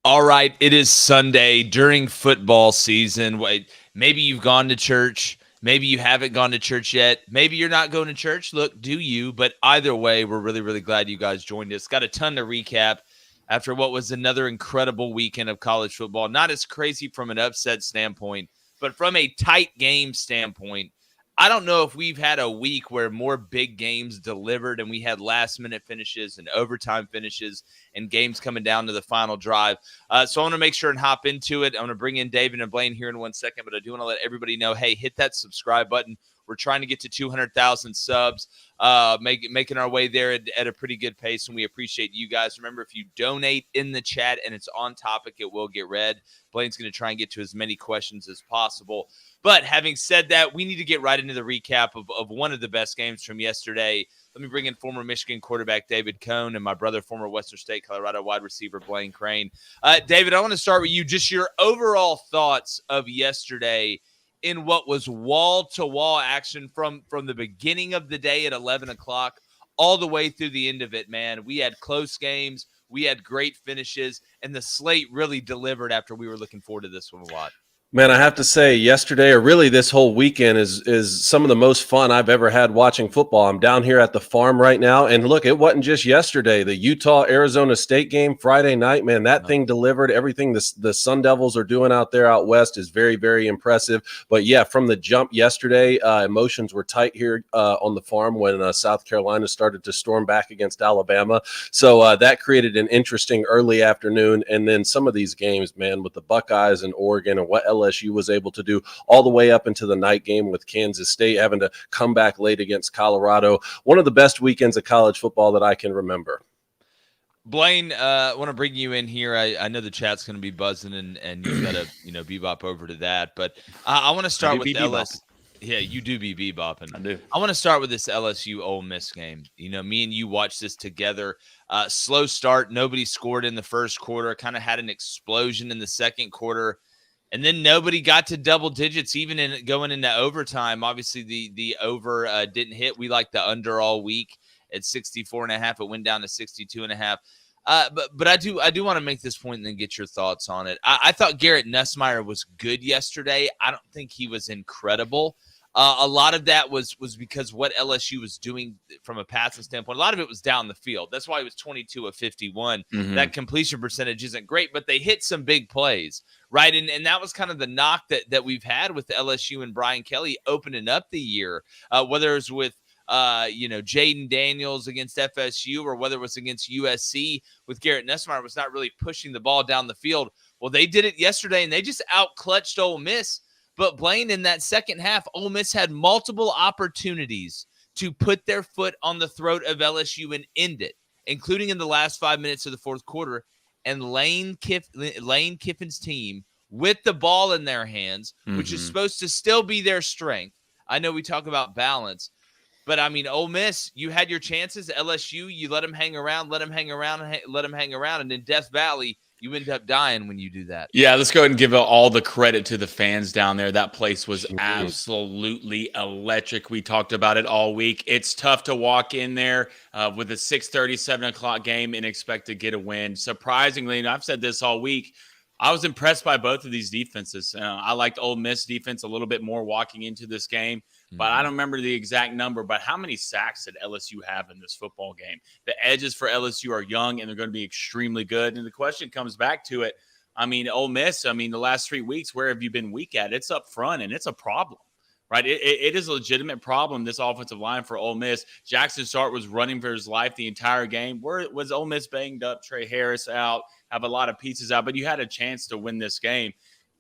All right, it is Sunday during football season. Wait, maybe you've gone to church. Maybe you haven't gone to church yet. Maybe you're not going to church. Look, do you? But either way, we're really, really glad you guys joined us. Got a ton to recap after what was another incredible weekend of college football. Not as crazy from an upset standpoint, but from a tight game standpoint. I don't know if we've had a week where more big games delivered and we had last-minute finishes and overtime finishes and games coming down to the final drive. So I want to make sure and hop into it. I'm going to bring in David and Blaine here in 1 second, but I do want to let everybody know, hey, hit that subscribe button. We're trying to get to 200,000 subs, making our way there at a pretty good pace, and we appreciate you guys. Remember, if you donate in the chat and it's on topic, it will get read. Blaine's going to try and get to as many questions as possible. But having said that, we need to get right into the recap of one of the best games from yesterday. Let me bring in former Michigan quarterback David Cohn and my brother, former Western State, Colorado wide receiver Blaine Crane. David, I want to start with you. Just your overall thoughts of yesterday in what was wall-to-wall action from the beginning of the day at 11 o'clock all the way through the end of it, man. We had close games. We had great finishes, and the slate really delivered after we were looking forward to this one a lot. Man, I have to say yesterday, or really this whole weekend, is some of the most fun I've ever had watching football. I'm down here at the farm right now, and look, it wasn't just yesterday. The Utah-Arizona State game Friday night, man, that thing delivered. Everything the Sun Devils are doing out there out west is very, very impressive. But yeah, from the jump yesterday, emotions were tight here on the farm when South Carolina started to storm back against Alabama. So that created an interesting early afternoon. And then some of these games, man, with the Buckeyes and Oregon and what LSU was able to do all the way up into the night game with Kansas State having to come back late against Colorado. One of the best weekends of college football that I can remember. Blaine, I want to bring you in here. I know the chat's going to be buzzing and you've got to, bebop over to that. But I want to start with LSU. Yeah, you do be bebopping. I do. I want to start with this LSU Ole Miss game. Me and you watched this together. Slow start. Nobody scored in the first quarter. Kind of had an explosion in the second quarter. And then nobody got to double digits, even in going into overtime. Obviously, the over didn't hit. We liked the under all week at 64.5. It went down to 62.5. But I do want to make this point and then get your thoughts on it. I thought Garrett Nussmeier was good yesterday. I don't think he was incredible. A lot of that was because what LSU was doing from a passing standpoint. A lot of it was down the field. That's why he was 22 of 51. Mm-hmm. That completion percentage isn't great, but they hit some big plays, right? And that was kind of the knock that we've had with LSU and Brian Kelly opening up the year, whether it was with Jaden Daniels against FSU or whether it was against USC with Garrett Nussmeier, was not really pushing the ball down the field. Well, they did it yesterday, and they just out-clutched Ole Miss. But Blaine, in that second half, Ole Miss had multiple opportunities to put their foot on the throat of LSU and end it, including in the last 5 minutes of the fourth quarter. And Lane Kiffin's team, with the ball in their hands, which is supposed to still be their strength. I know we talk about balance, but I mean, Ole Miss, you had your chances. LSU, you let them hang around. And in Death Valley, you end up dying when you do that. Yeah, let's go ahead and give all the credit to the fans down there. That place was absolutely electric. We talked about it all week. It's tough to walk in there with a 6:30, 7 o'clock game and expect to get a win. Surprisingly, and I've said this all week, I was impressed by both of these defenses. I liked Ole Miss defense a little bit more walking into this game, but I don't remember the exact number. But how many sacks did LSU have in this football game? The edges for LSU are young, and they're going to be extremely good. And the question comes back to it. I mean, Ole Miss, the last 3 weeks, where have you been weak at? It's up front, and it's a problem. Right, it is a legitimate problem, this offensive line for Ole Miss. Jackson Sart was running for his life the entire game. Where was Ole Miss banged up? Trey Harris out, have a lot of pieces out, but you had a chance to win this game.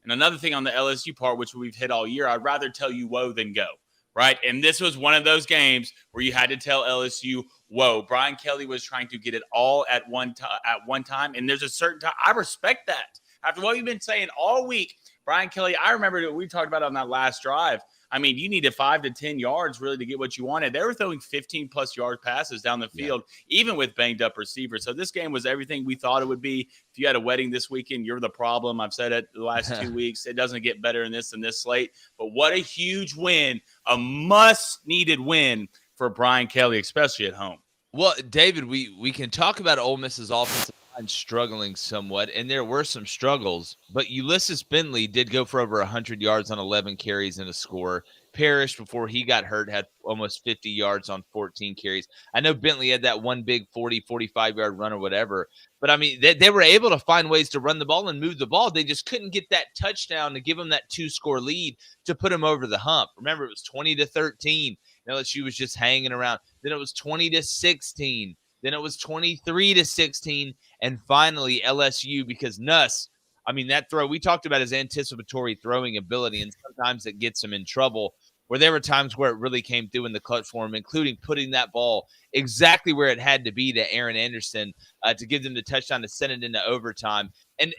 And another thing on the LSU part, which we've hit all year, I'd rather tell you whoa than go, right? And this was one of those games where you had to tell LSU, whoa. Brian Kelly was trying to get it all at one time, and there's a certain time. I respect that. After what we've been saying all week, Brian Kelly, I remember that we talked about it on that last drive. I mean, you needed 5 to 10 yards really to get what you wanted. They were throwing 15-plus yard passes down the field, even with banged-up receivers. So this game was everything we thought it would be. If you had a wedding this weekend, you're the problem. I've said it the last 2 weeks. It doesn't get better in this slate. But what a huge win, a must-needed win for Brian Kelly, especially at home. Well, David, we can talk about Ole Miss's offensive line struggling somewhat, and there were some struggles, but Ulysses Bentley did go for over 100 yards on 11 carries and a score. Parrish, before he got hurt, had almost 50 yards on 14 carries. I know Bentley had that one big 40, 45-yard run or whatever, but I mean, they were able to find ways to run the ball and move the ball. They just couldn't get that touchdown to give them that 2-score lead to put them over the hump. Remember, it was 20-13. LSU was just hanging around. Then it was 20-16. Then it was 23-16. And finally, LSU, because Nuss, I mean, that throw, we talked about his anticipatory throwing ability, and sometimes it gets him in trouble, where there were times where it really came through in the clutch for him, including putting that ball exactly where it had to be to Aaron Anderson to give them the touchdown to send it into overtime. And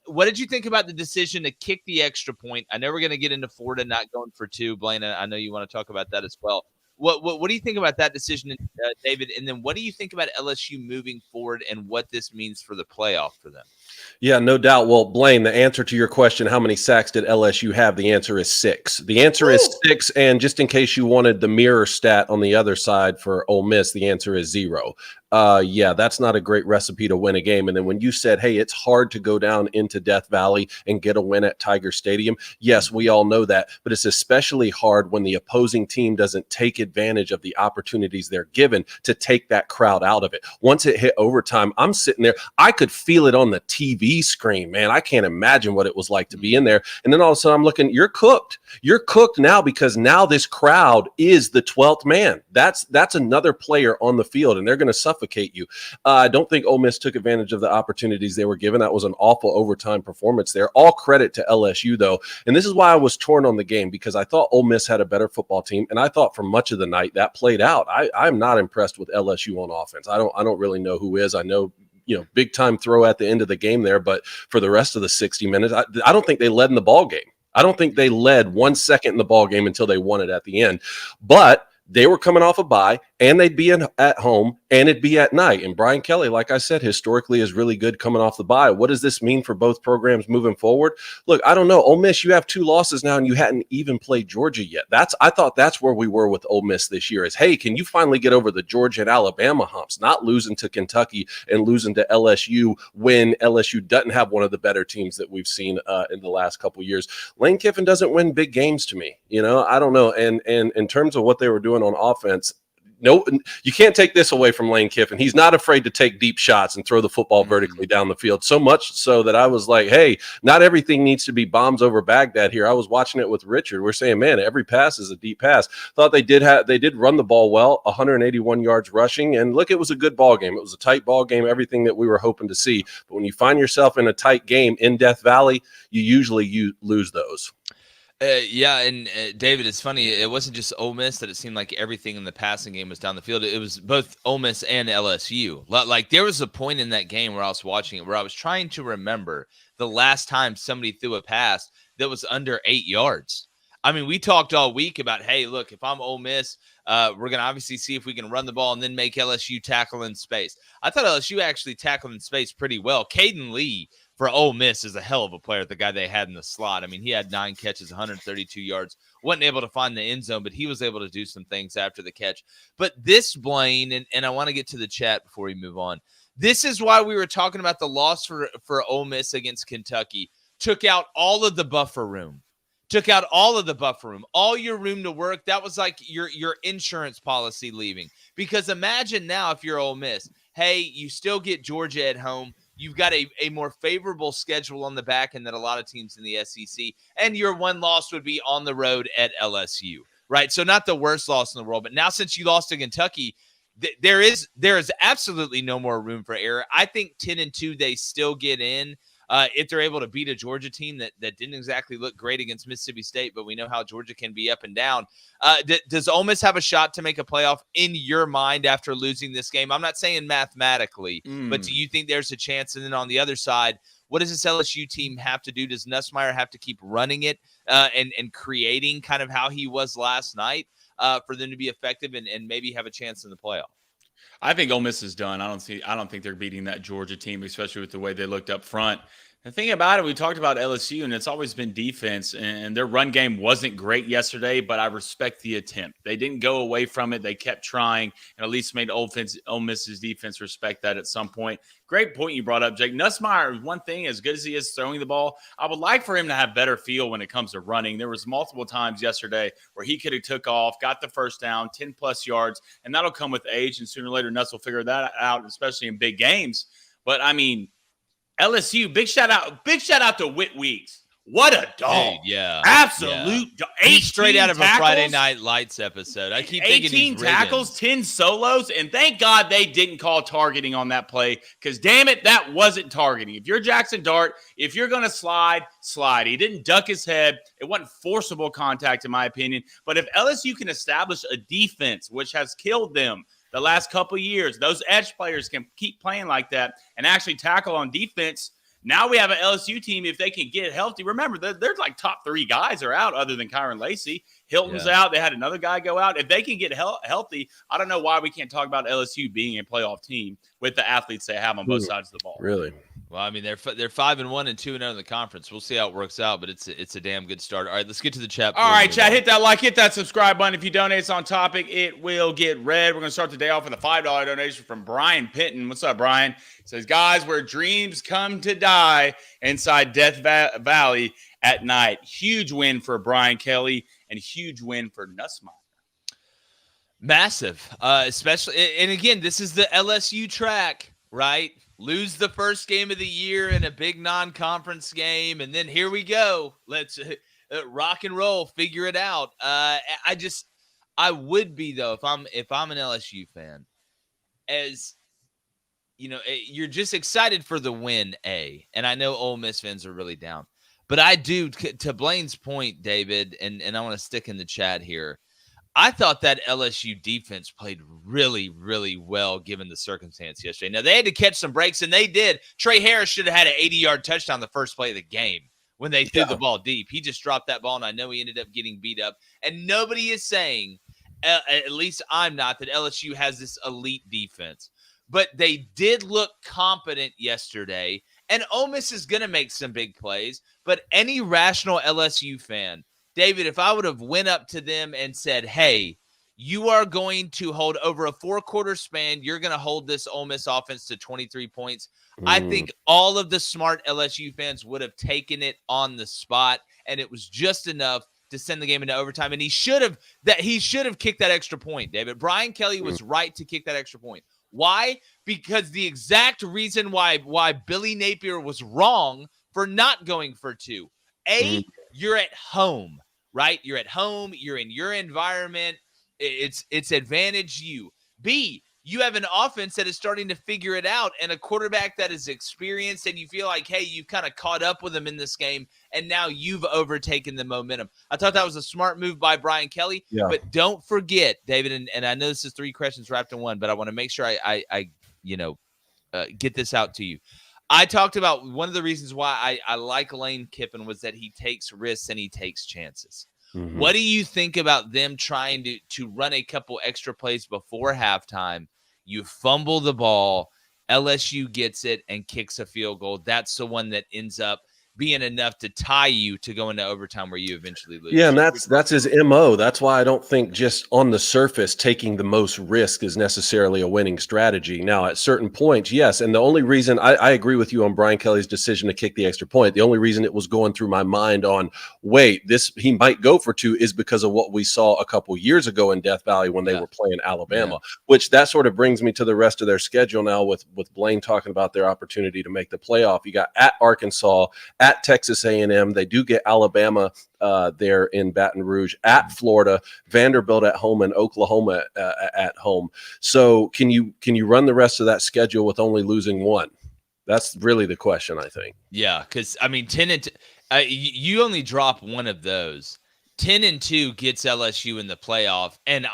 what did you think about the decision to kick the extra point? I know we're going to get into Florida not going for two. Blaine, I know you want to talk about that as well. What do you think about that decision, David? And then what do you think about LSU moving forward and what this means for the playoff for them? Yeah, no doubt. Well, Blaine, the answer to your question, how many sacks did LSU have? The answer is 6. The answer is 6. And just in case you wanted the mirror stat on the other side for Ole Miss, the answer is 0. Yeah, that's not a great recipe to win a game. And then when you said, hey, it's hard to go down into Death Valley and get a win at Tiger Stadium. Yes, we all know that, but it's especially hard when the opposing team doesn't take advantage of the opportunities they're given to take that crowd out of it. Once it hit overtime, I'm sitting there. I could feel it on the TV screen, man. I can't imagine what it was like to be in there. And then all of a sudden I'm looking, you're cooked. You're cooked now because now this crowd is the 12th man. That's another player on the field, and they're going to suffocate you. I don't think Ole Miss took advantage of the opportunities they were given. That was an awful overtime performance there. All credit to LSU, though. And this is why I was torn on the game, because I thought Ole Miss had a better football team, and I thought for much of the night that played out. I'm not impressed with LSU on offense. I don't really know who is. I know, big time throw at the end of the game there, but for the rest of the 60 minutes, I don't think they led in the ball game. I don't think they led 1 second in the ball game until they won it at the end. But they were coming off a bye, and they'd be at home, and it'd be at night. And Brian Kelly, like I said, historically is really good coming off the bye. What does this mean for both programs moving forward? Look, I don't know. Ole Miss, you have 2 losses now, and you hadn't even played Georgia yet. I thought that's where we were with Ole Miss this year is, hey, can you finally get over the Georgia and Alabama humps, not losing to Kentucky and losing to LSU when LSU doesn't have one of the better teams that we've seen in the last couple of years. Lane Kiffin doesn't win big games to me. I don't know. And in terms of what they were doing on offense, no, you can't take this away from Lane Kiffin. He's not afraid to take deep shots and throw the football vertically down the field, so much so that I was like, hey, not everything needs to be bombs over Baghdad here. I was watching it with Richard. We're saying, man, every pass is a deep pass. Thought they did run the ball well, 181 yards rushing, and look, it was a good ball game. It was a tight ball game, everything that we were hoping to see. But when you find yourself in a tight game in Death Valley, you lose those. Yeah, and David, it's funny. It wasn't just Ole Miss that it seemed like everything in the passing game was down the field. It was both Ole Miss and LSU. Like there was a point in that game where I was watching it where I was trying to remember the last time somebody threw a pass that was under 8 yards. I mean, we talked all week about, hey, look, if I'm Ole Miss, we're going to obviously see if we can run the ball and then make LSU tackle in space. I thought LSU actually tackled in space pretty well. Caden Lee for Ole Miss is a hell of a player, the guy they had in the slot. I mean, he had 9 catches, 132 yards, wasn't able to find the end zone, but he was able to do some things after the catch. But this, Blaine, and I want to get to the chat before we move on. This is why we were talking about the loss for Ole Miss against Kentucky. Took out all of the buffer room. All your room to work. That was like your insurance policy leaving. Because imagine now if you're Ole Miss, hey, you still get Georgia at home. You've got a more favorable schedule on the back end than a lot of teams in the SEC. And your one loss would be on the road at LSU, right? So not the worst loss in the world. But now since you lost to Kentucky, there is absolutely no more room for error. I think 10-2, they still get in. If they're able to beat a Georgia team that didn't exactly look great against Mississippi State, but we know how Georgia can be up and down. Does Ole Miss have a shot to make a playoff in your mind after losing this game? I'm not saying mathematically, but do you think there's a chance? And then on the other side, what does this LSU team have to do? Does Nussmeier have to keep running it and creating kind of how he was last night for them to be effective and maybe have a chance in the playoff? I think Ole Miss is done. I don't think they're beating that Georgia team, especially with the way they looked up front. The thing about it, we talked about LSU, and it's always been defense, and their run game wasn't great yesterday, but I respect the attempt. They didn't go away from it. They kept trying, and at least made Ole Miss's defense respect that at some point. Great point you brought up, Jake. Nussmeier, one thing, as good as he is throwing the ball, I would like for him to have better feel when it comes to running. There was multiple times yesterday where he could have took off, got the first down, 10-plus yards, and that'll come with age, and sooner or later Nuss will figure that out, especially in big games. But, I mean, LSU, big shout out to Whit Weeks. What a dog. Dude, yeah. Absolute dog. He's straight out of tackles, a Friday Night Lights episode. I keep thinking 18 tackles, 10 solos, and thank God they didn't call targeting on that play because, damn it, that wasn't targeting. If you're Jackson Dart, if you're going to slide. He didn't duck his head. It wasn't forcible contact, in my opinion. But if LSU can establish a defense, which has killed them the last couple of years, those edge players can keep playing like that and actually tackle on defense. Now we have an LSU team, if they can get healthy. Remember, there's like top 3 guys are out other than Kyron Lacey. Hilton's out. They had another guy go out. If they can get healthy, I don't know why we can't talk about LSU being a playoff team with the athletes they have on both sides of the ball. Really? Well, I mean, they're 5-1 and 2-0 in the conference. We'll see how it works out, but it's a damn good start. All right, let's get to the chat. All right, chat, hit that like, hit that subscribe button. If you donate, it's on topic. It will get read. We're going to start the day off with a $5 donation from Brian Pinton. What's up, Brian? He says, guys, where dreams come to die inside Death Valley at night. Huge win for Brian Kelly and huge win for Nussmeier. Massive, especially, and again, this is the LSU track, right? Lose the first game of the year in a big non-conference game, and then here we go. Let's rock and roll, figure it out. I would be though if I'm an LSU fan, as you know, you're just excited for the win, and I know Ole Miss fans are really down, but I do, to Blaine's point, David, and I want to stick in the chat here. I thought that LSU defense played really, really well given the circumstance yesterday. Now, they had to catch some breaks, and they did. Trey Harris should have had an 80-yard touchdown the first play of the game when they threw the ball deep. He just dropped that ball, and I know he ended up getting beat up. And nobody is saying, at least I'm not, that LSU has this elite defense. But they did look competent yesterday, and Ole Miss is going to make some big plays. But any rational LSU fan, David, if I would have went up to them and said, hey, you are going to hold over a 4-quarter span, you're going to hold this Ole Miss offense to 23 points, I think all of the smart LSU fans would have taken it on the spot, and it was just enough to send the game into overtime. And he should have kicked that extra point, David. Brian Kelly was right to kick that extra point. Why? Because the exact reason why Billy Napier was wrong for not going for 2. You're at home, right? You're at home. You're in your environment. It's advantage you. B, you have an offense that is starting to figure it out and a quarterback that is experienced, and you feel like, hey, you've kind of caught up with him in this game, and now you've overtaken the momentum. I thought that was a smart move by Brian Kelly, but don't forget, David, and I know this is 3 questions wrapped in one, but I want to make sure I get this out to you. I talked about one of the reasons why I like Lane Kiffin was that he takes risks and he takes chances. What do you think about them trying to run a couple extra plays before halftime? You fumble the ball, LSU gets it and kicks a field goal. That's the one that ends up being enough to tie you to go into overtime where you eventually lose. Yeah, and that's his MO. That's why I don't think just on the surface taking the most risk is necessarily a winning strategy. Now, at certain points, yes. And the only reason I agree with you on Brian Kelly's decision to kick the extra point, the only reason it was going through my mind on, he might go for 2 is because of what we saw a couple years ago in Death Valley when they were playing Alabama, which that sort of brings me to the rest of their schedule now with Blaine talking about their opportunity to make the playoff. You got at Arkansas, at Texas A&M. They do get Alabama there in Baton Rouge, at Florida, Vanderbilt at home, and Oklahoma at home. So can you run the rest of that schedule with only losing 1? That's really the question, I think. Yeah, because, I mean, 10 and you only drop one of those. 10-2 gets LSU in the playoff, and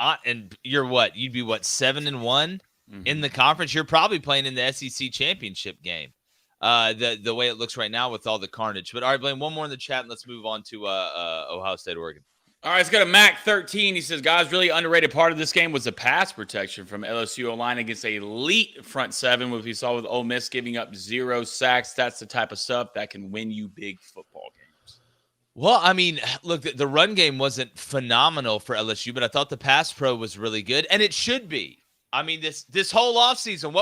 you're what? You'd be what, 7-1 in the conference? You're probably playing in the SEC championship game. The way it looks right now with all the carnage. But all right, Blaine, one more in the chat, and let's move on to Ohio State, Oregon. All right, let's go to Mac 13. He says, guys, really underrated part of this game was the pass protection from LSU O-line against a elite front seven, which we saw with Ole Miss giving up 0 sacks. That's the type of stuff that can win you big football games. Well, I mean, look, the run game wasn't phenomenal for LSU, but I thought the pass pro was really good, and it should be. I mean, this whole offseason,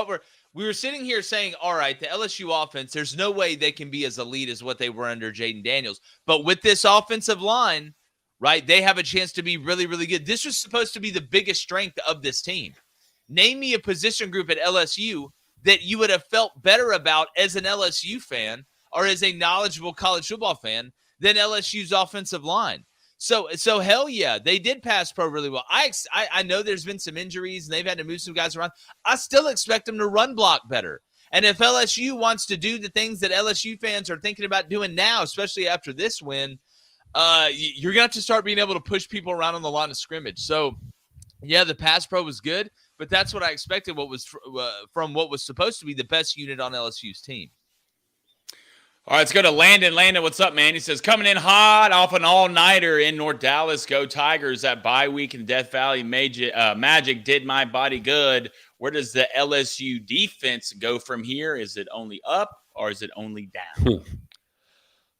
we were sitting here saying, all right, the LSU offense, there's no way they can be as elite as what they were under Jaden Daniels. But with this offensive line, right, they have a chance to be really, really good. This was supposed to be the biggest strength of this team. Name me a position group at LSU that you would have felt better about as an LSU fan or as a knowledgeable college football fan than LSU's offensive line. So hell yeah, they did pass pro really well. I know there's been some injuries and they've had to move some guys around. I still expect them to run block better. And if LSU wants to do the things that LSU fans are thinking about doing now, especially after this win, you're going to have to start being able to push people around on the line of scrimmage. So, yeah, the pass pro was good, but that's what I expected from what was supposed to be the best unit on LSU's team. All right, let's go to Landon. Landon, what's up, man? He says, coming in hot off an all-nighter in North Dallas. Go Tigers. That bye week in Death Valley Magic did my body good. Where does the LSU defense go from here? Is it only up or is it only down?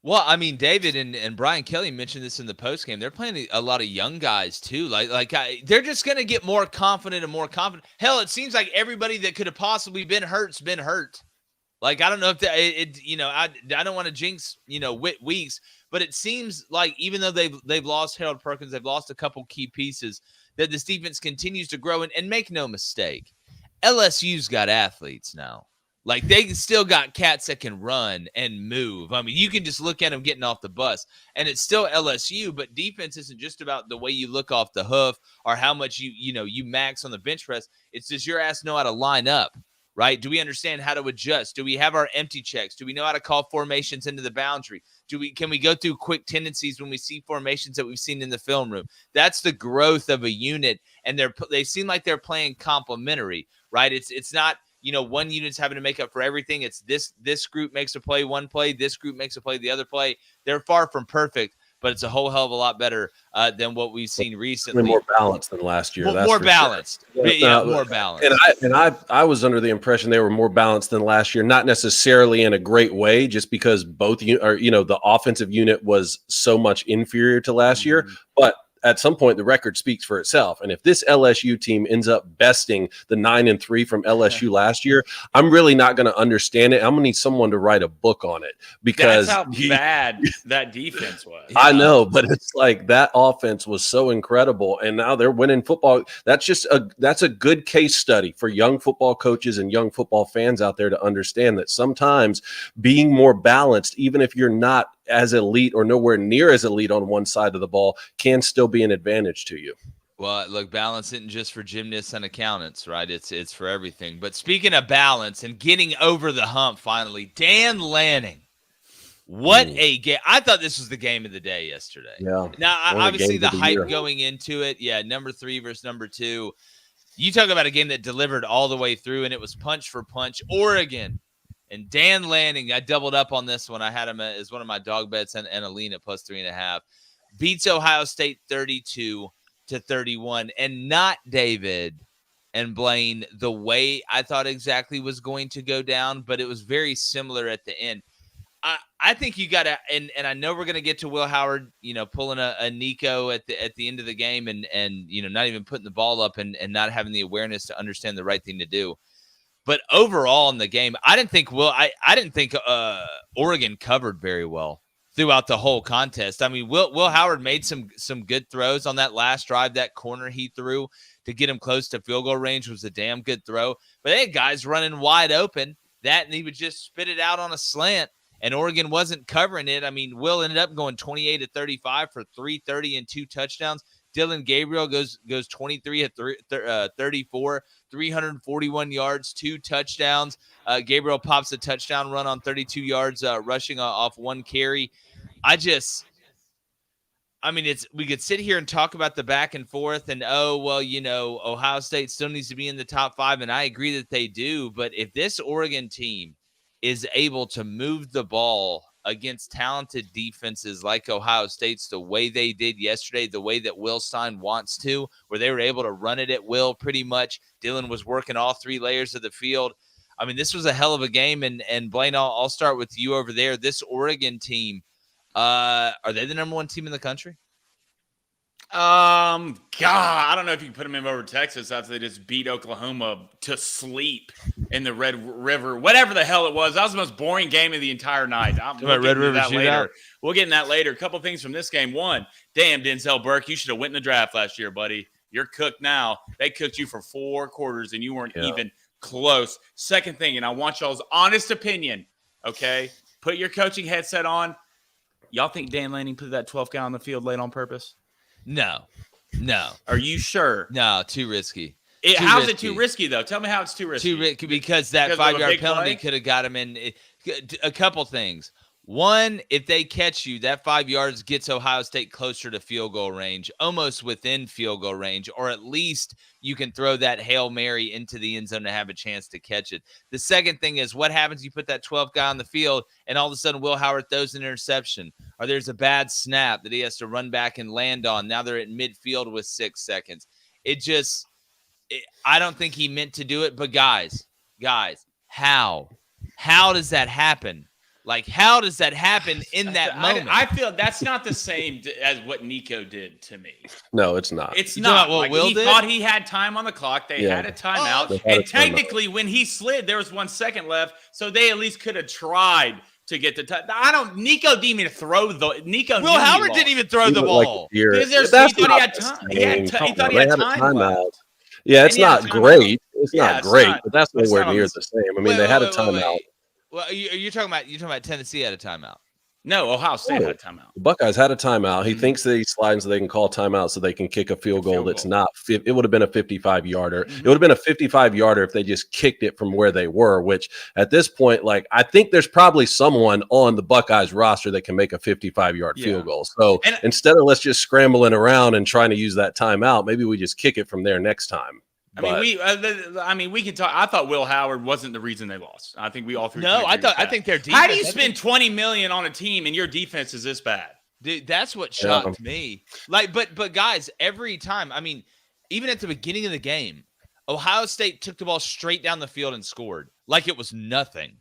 Well, I mean, David and Brian Kelly mentioned this in the postgame. They're playing a lot of young guys, too. They're just going to get more confident and more confident. Hell, it seems like everybody that could have possibly been hurt's been hurt. Like, I don't know if I don't want to jinx, Weeks, but it seems like even though they've lost Harold Perkins, they've lost a couple key pieces, that this defense continues to grow. And make no mistake, LSU's got athletes now. Like, they still got cats that can run and move. I mean, you can just look at them getting off the bus, and it's still LSU, but defense isn't just about the way you look off the hoof or how much you max on the bench press. It's just your ass know how to line up, right? Do we understand how to adjust? Do we have our empty checks? Do we know how to call formations into the boundary? Can we go through quick tendencies when we see formations that we've seen in the film room? That's the growth of a unit, and they seem like they're playing complementary, right? It's not – one unit's having to make up for everything. It's this group makes a play, one play. This group makes a play, the other play. They're far from perfect, but it's a whole hell of a lot better than what we've seen recently. More balanced than last year. More balanced. Sure. Yeah, more balanced. And I was under the impression they were more balanced than last year, not necessarily in a great way, just because both the offensive unit was so much inferior to last year, but at some point, the record speaks for itself. And if this LSU team ends up besting the 9-3 from LSU last year, I'm really not going to understand it. I'm going to need someone to write a book on it because that's how bad that defense was. I know, but it's like that offense was so incredible, and now they're winning football. That's a good case study for young football coaches and young football fans out there to understand that sometimes being more balanced, even if you're not as elite or nowhere near as elite on one side of the ball, can still be an advantage to you. Well, look, balance isn't just for gymnasts and accountants, right? It's for everything. But speaking of balance and getting over the hump finally, Dan Lanning. What a game. I thought this was the game of the day yesterday. Yeah. Now, obviously the hype going into it, number 3 versus number 2. You talk about a game that delivered all the way through, and it was punch for punch. Oregon. And Dan Lanning, I doubled up on this one. I had him as one of my dog bets and Alina plus 3.5. Beats Ohio State 32-31. And not David and Blaine the way I thought exactly was going to go down, but it was very similar at the end. I think you got to, and I know we're going to get to Will Howard, pulling a Nico at the end of the game and not even putting the ball up and not having the awareness to understand the right thing to do. But overall in the game, I didn't think Oregon covered very well throughout the whole contest. I mean, Will Howard made some good throws on that last drive. That corner he threw to get him close to field goal range was a damn good throw. But they had guys running wide open and he would just spit it out on a slant, and Oregon wasn't covering it. I mean, Will ended up going 28-35 for 330 and 2 touchdowns. Dylan Gabriel goes 23 at 34, 341 yards, 2 touchdowns. Gabriel pops a touchdown run on 32 yards, rushing off 1 carry. We could sit here and talk about the back and forth and, Ohio State still needs to be in the top 5, and I agree that they do. But if this Oregon team is able to move the ball against talented defenses like Ohio State's the way they did yesterday, the way that Will Stein wants to, where they were able to run it at will pretty much. Dylan was working all three layers of the field. I mean, this was a hell of a game. And Blaine, I'll start with you over there. This Oregon team, are they the number one team in the country? God, I don't know if you can put them in over Texas after they just beat Oklahoma to sleep in the Red River, whatever the hell it was. That was the most boring game of the entire night. We'll Red River shootout later. We'll get in that later. A couple things from this game. One, damn, Denzel Burke, you should have went in the draft last year, buddy. You're cooked now. They cooked you for 4 quarters, and you weren't even close. Second thing, and I want y'all's honest opinion, okay? Put your coaching headset on. Y'all think Dan Lanning put that 12th guy on the field late on purpose? No. Are you sure? No, too risky. How's it too risky, though? Tell me how it's too risky. Because that 5-yard penalty could have got him in. A couple things. One, if they catch you, that 5 yards gets Ohio State closer to field goal range, almost within field goal range, or at least you can throw that Hail Mary into the end zone to have a chance to catch it. The second thing is, what happens if you put that 12th guy on the field and all of a sudden Will Howard throws an interception, or there's a bad snap that he has to run back and land on. Now they're at midfield with 6 seconds. I don't think he meant to do it, but guys, how does that happen? Like, how does that happen in that moment? I feel that's not the same as what Nico did to me. No, it's not. It's not. What Will he did? Thought he had time on the clock. They had a timeout. And technically, when he slid, there was 1 second left. So they at least could have tried to get the time. Nico didn't even throw the – Nico Will Howard didn't even throw the ball. Because he thought he had time. He thought he had timeout. Yeah, it's not great. It's not great, but that's nowhere near the same. I mean, they had a timeout. Well, you're talking about Tennessee had a timeout. No, Ohio State had a timeout. The Buckeyes had a timeout. He thinks that he's sliding so they can call timeout so they can kick a field goal that's not – it would have been a 55-yarder. It would have been a 55-yarder if they just kicked it from where they were, which at this point, like, I think there's probably someone on the Buckeyes roster that can make a 55-yard field goal. So instead of let's just scrambling around and trying to use that timeout, maybe we just kick it from there next time. We can talk. I thought Will Howard wasn't the reason they lost. I think we all three. No, I think their defense. How do you spend $20 million on a team and your defense is this bad? Dude, that's what shocked me. Like, but guys, every time, I mean, even at the beginning of the game, Ohio State took the ball straight down the field and scored like it was nothing.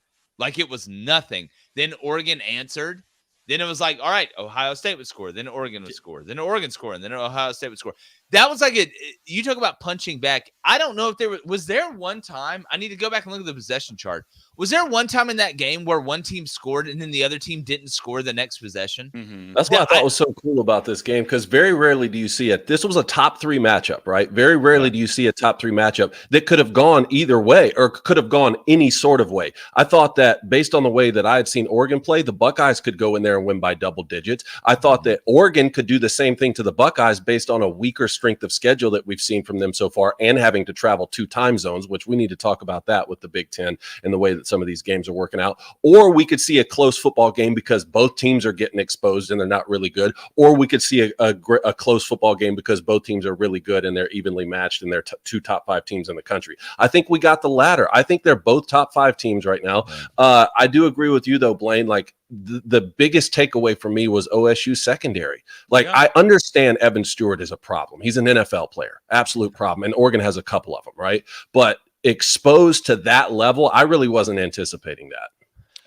Then Oregon answered. Then it was like, all right, Ohio State would score. Then Oregon would score. Then Oregon scored. And then Ohio State would score. That was like you talk about punching back. I don't know if was there one time, I need to go back and look at the possession chart. Was there one time in that game where one team scored and then the other team didn't score the next possession? Mm-hmm. That's what I thought was so cool about this game, because very rarely do you see it. This was a top 3 matchup, right? Very rarely do you see a top 3 matchup that could have gone either way or could have gone any sort of way. I thought that based on the way that I had seen Oregon play, the Buckeyes could go in there and win by double digits. I thought that Oregon could do the same thing to the Buckeyes based on a weaker strength of schedule that we've seen from them so far, and having to travel 2 time zones, which we need to talk about that with the Big Ten and the way that some of these games are working out. Or we could see a close football game because both teams are getting exposed and they're not really good. Or we could see a close football game because both teams are really good and they're evenly matched and they're 2 top 5 teams in the country. I think we got the latter. I think they're both top 5 teams right now. I do agree with you though, Blaine. Like, the biggest takeaway for me was OSU secondary. Like, I understand Evan Stewart is a problem. He's an NFL player, absolute problem. And Oregon has a couple of them, right? But exposed to that level, I really wasn't anticipating that.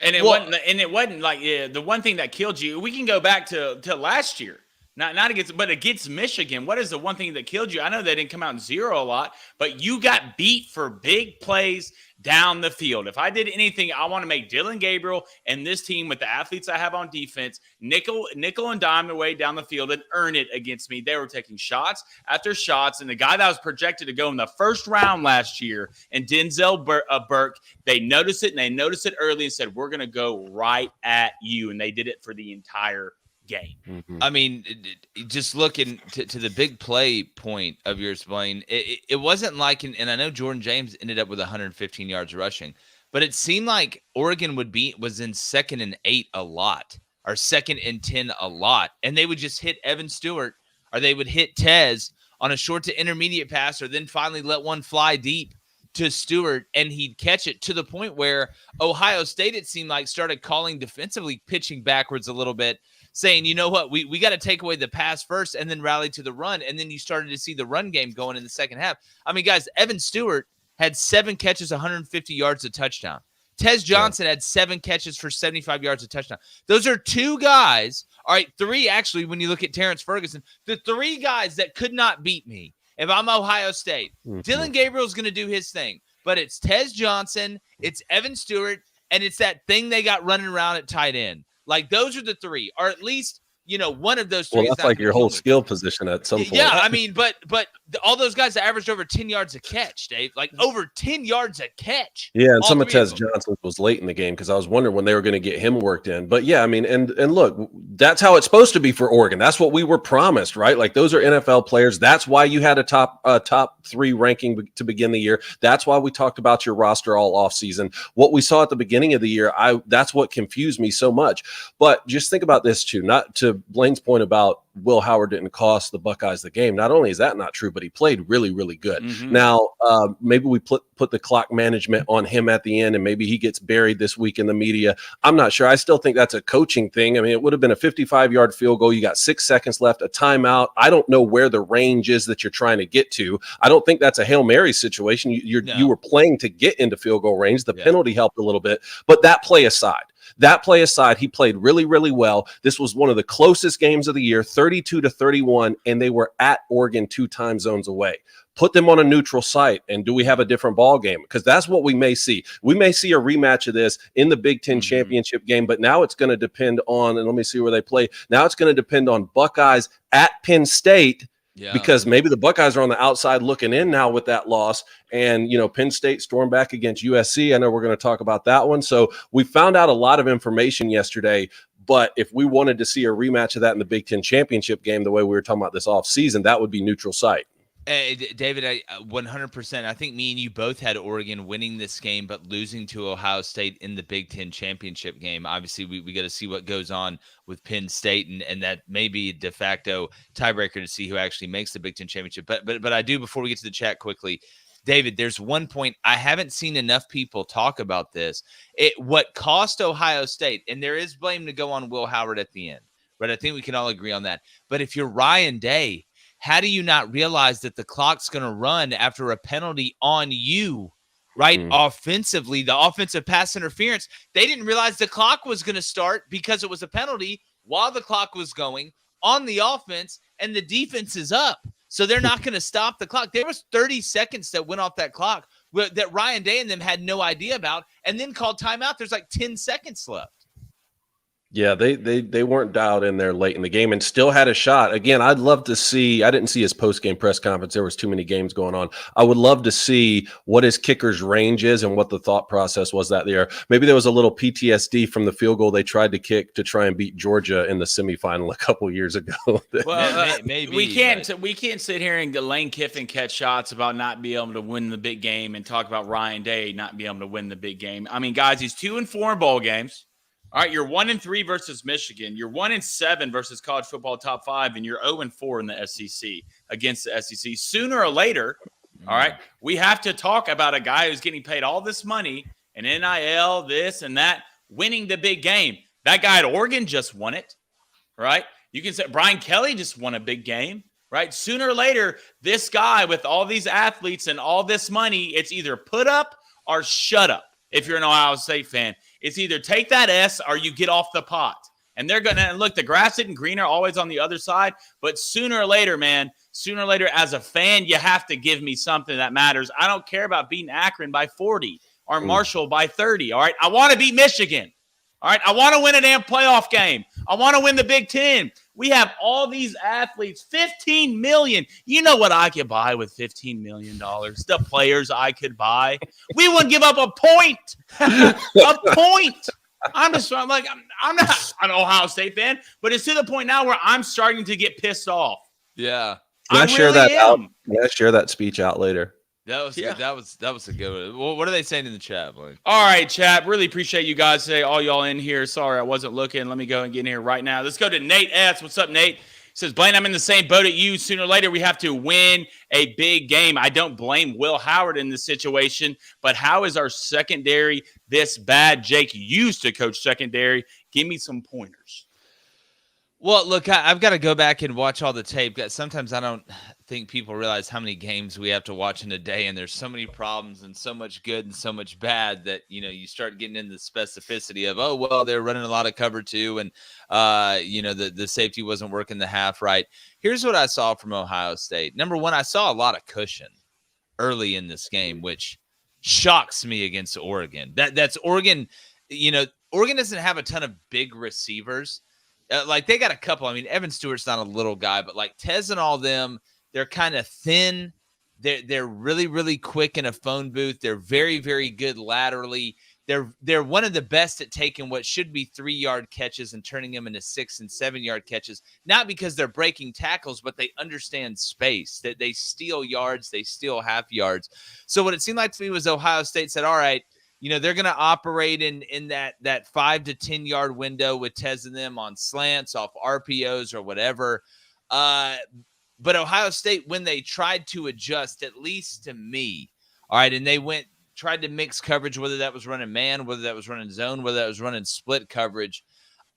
And it wasn't like the one thing that killed you. We can go back to last year. Not against, but against Michigan. What is the one thing that killed you? I know they didn't come out in 0 a lot, but you got beat for big plays down the field. If I did anything, I want to make Dylan Gabriel and this team with the athletes I have on defense nickel and dime their way down the field and earn it against me. They were taking shots after shots, and the guy that was projected to go in the first round last year, and Denzel Burke, they noticed it, and they noticed it early and said, we're going to go right at you, and they did it for the entire game. Mm-hmm. I mean, just looking to the big play point of yours, Blaine, it wasn't like, and I know Jordan James ended up with 115 yards rushing, but it seemed like Oregon was in 2nd and 8 a lot, or 2nd and 10 a lot, and they would just hit Evan Stewart, or they would hit Tez on a short to intermediate pass, or then finally let one fly deep to Stewart and he'd catch it, to the point where Ohio State, it seemed like, started calling defensively, pitching backwards a little bit, saying, you know what, we got to take away the pass first and then rally to the run. And then you started to see the run game going in the second half. I mean, guys, Evan Stewart had 7 catches, 150 yards, a touchdown. Tez Johnson had 7 catches for 75 yards, a touchdown. Those are 2 guys. All right, 3 actually, when you look at Terrence Ferguson, the 3 guys that could not beat me if I'm Ohio State. Dylan Gabriel's going to do his thing, but it's Tez Johnson, it's Evan Stewart, and it's that thing they got running around at tight end. Like, those are the 3, or at least, one of those 3. Well, that's like your whole skill position at some point. Yeah, I mean, but all those guys that averaged over 10 yards a catch, Dave, like over 10 yards a catch. Yeah, and some of Tez Johnson was late in the game because I was wondering when they were going to get him worked in. But yeah, I mean, and look, that's how it's supposed to be for Oregon. That's what we were promised, right? Like, those are NFL players. That's why you had a top 3 ranking to begin the year. That's why we talked about your roster all offseason. What we saw at the beginning of the year, that's what confused me so much. But just think about this too, not to Blaine's point about Will Howard didn't cost the Buckeyes the game. Not only is that not true, but he played really, really good. Now, maybe we put the clock management on him at the end, and maybe he gets buried this week in the media. I'm not sure. I still think that's a coaching thing. I mean, it would have been a 55-yard field goal. You got 6 seconds left, a timeout. I don't know where the range is that you're trying to get to. I don't think that's a Hail Mary situation. You were playing to get into field goal range. The penalty helped a little bit, but that play aside, he played really, really well. This was one of the closest games of the year, 32-31, and they were at Oregon 2 time zones away. Put them on a neutral site, and do we have a different ball game? Because that's what we may see. We may see a rematch of this in the Big Ten championship game, but now it's going to depend on, and let me see where they play. Now it's going to depend on Buckeyes at Penn State. Yeah. Because maybe the Buckeyes are on the outside looking in now with that loss. And, Penn State stormed back against USC. I know we're going to talk about that one. So we found out a lot of information yesterday. But if we wanted to see a rematch of that in the Big Ten championship game, the way we were talking about this offseason, that would be neutral site. David, I 100%. I think me and you both had Oregon winning this game, but losing to Ohio State in the Big Ten championship game. Obviously, we got to see what goes on with Penn State, and that may be a de facto tiebreaker to see who actually makes the Big Ten championship. But I do, before we get to the chat quickly, David, there's one point I haven't seen enough people talk about this. What cost Ohio State, and there is blame to go on Will Howard at the end, right? I think we can all agree on that. But if you're Ryan Day, how do you not realize that the clock's going to run after a penalty on you, right? Offensively, the offensive pass interference, they didn't realize the clock was going to start because it was a penalty while the clock was going on the offense, and the defense is up. So they're not going to stop the clock. There was 30 seconds that went off that clock that Ryan Day and them had no idea about, and then called timeout. There's like 10 seconds left. Yeah, they weren't dialed in there late in the game and still had a shot. Again, I'd love to see – I didn't see his post-game press conference. There was too many games going on. I would love to see what his kicker's range is and what the thought process was that there. Maybe there was a little PTSD from the field goal they tried to kick to try and beat Georgia in the semifinal a couple years ago. Well, maybe. We can't sit here and Lane Kiffin catch shots about not being able to win the big game and talk about Ryan Day not being able to win the big game. I mean, guys, he's 2-4 in bowl games. All right, you're 1-3 versus Michigan. You're 1-7 versus college football top 5, and you're 0-4 in the SEC against the SEC. Sooner or later, all right, we have to talk about a guy who's getting paid all this money and NIL, this and that, winning the big game. That guy at Oregon just won it, right? You can say Brian Kelly just won a big game, right? Sooner or later, this guy with all these athletes and all this money, it's either put up or shut up. If you're an Ohio State fan, it's either take that S or you get off the pot. And they're going to look, the grass isn't greener always on the other side. But sooner or later, man, sooner or later, as a fan, you have to give me something that matters. I don't care about beating Akron by 40 or Marshall by 30. All right. I want to beat Michigan. All right. I want to win a damn playoff game. I want to win the Big Ten. We have all these athletes, $15 million. You know what I could buy with $15 million? The players I could buy. We wouldn't give up a point. A point. I'm not an Ohio State fan, but it's to the point now where I'm starting to get pissed off. Yeah. Can I share that out? Can I share that speech out later? That was a good one. Well, what are they saying in the chat, boy? All right, chat. Really appreciate you guys today. All y'all in here. Sorry I wasn't looking. Let me go and get in here right now. Let's go to Nate S. What's up, Nate? says, Blaine, I'm in the same boat at you. Sooner or later, we have to win a big game. I don't blame Will Howard in this situation, but how is our secondary this bad? Jake used to coach secondary. Give me some pointers. Well, look, I've got to go back and watch all the tape. Sometimes I don't think people realize how many games we have to watch in a day, and there's so many problems and so much good and so much bad that, you start getting into the specificity of, oh, well, they're running a lot of cover two, and, the safety wasn't working the half right. Here's what I saw from Ohio State. Number one, I saw a lot of cushion early in this game, which shocks me against Oregon. That's Oregon. Oregon doesn't have a ton of big receivers. They got a couple. I mean, Evan Stewart's not a little guy, but like Tez and all them, they're kind of thin. They're really, really quick in a phone booth. They're very, very good laterally. They're one of the best at taking what should be 3-yard catches and turning them into 6 and 7-yard catches. Not because they're breaking tackles, but they understand space. That they steal yards, they steal half yards. So what it seemed like to me was Ohio State said, all right, they're going to operate in that 5 to 10 yard window with Tez and them on slants, off RPOs or whatever. But Ohio State, when they tried to adjust, at least to me, all right, and they tried to mix coverage, whether that was running man, whether that was running zone, whether that was running split coverage,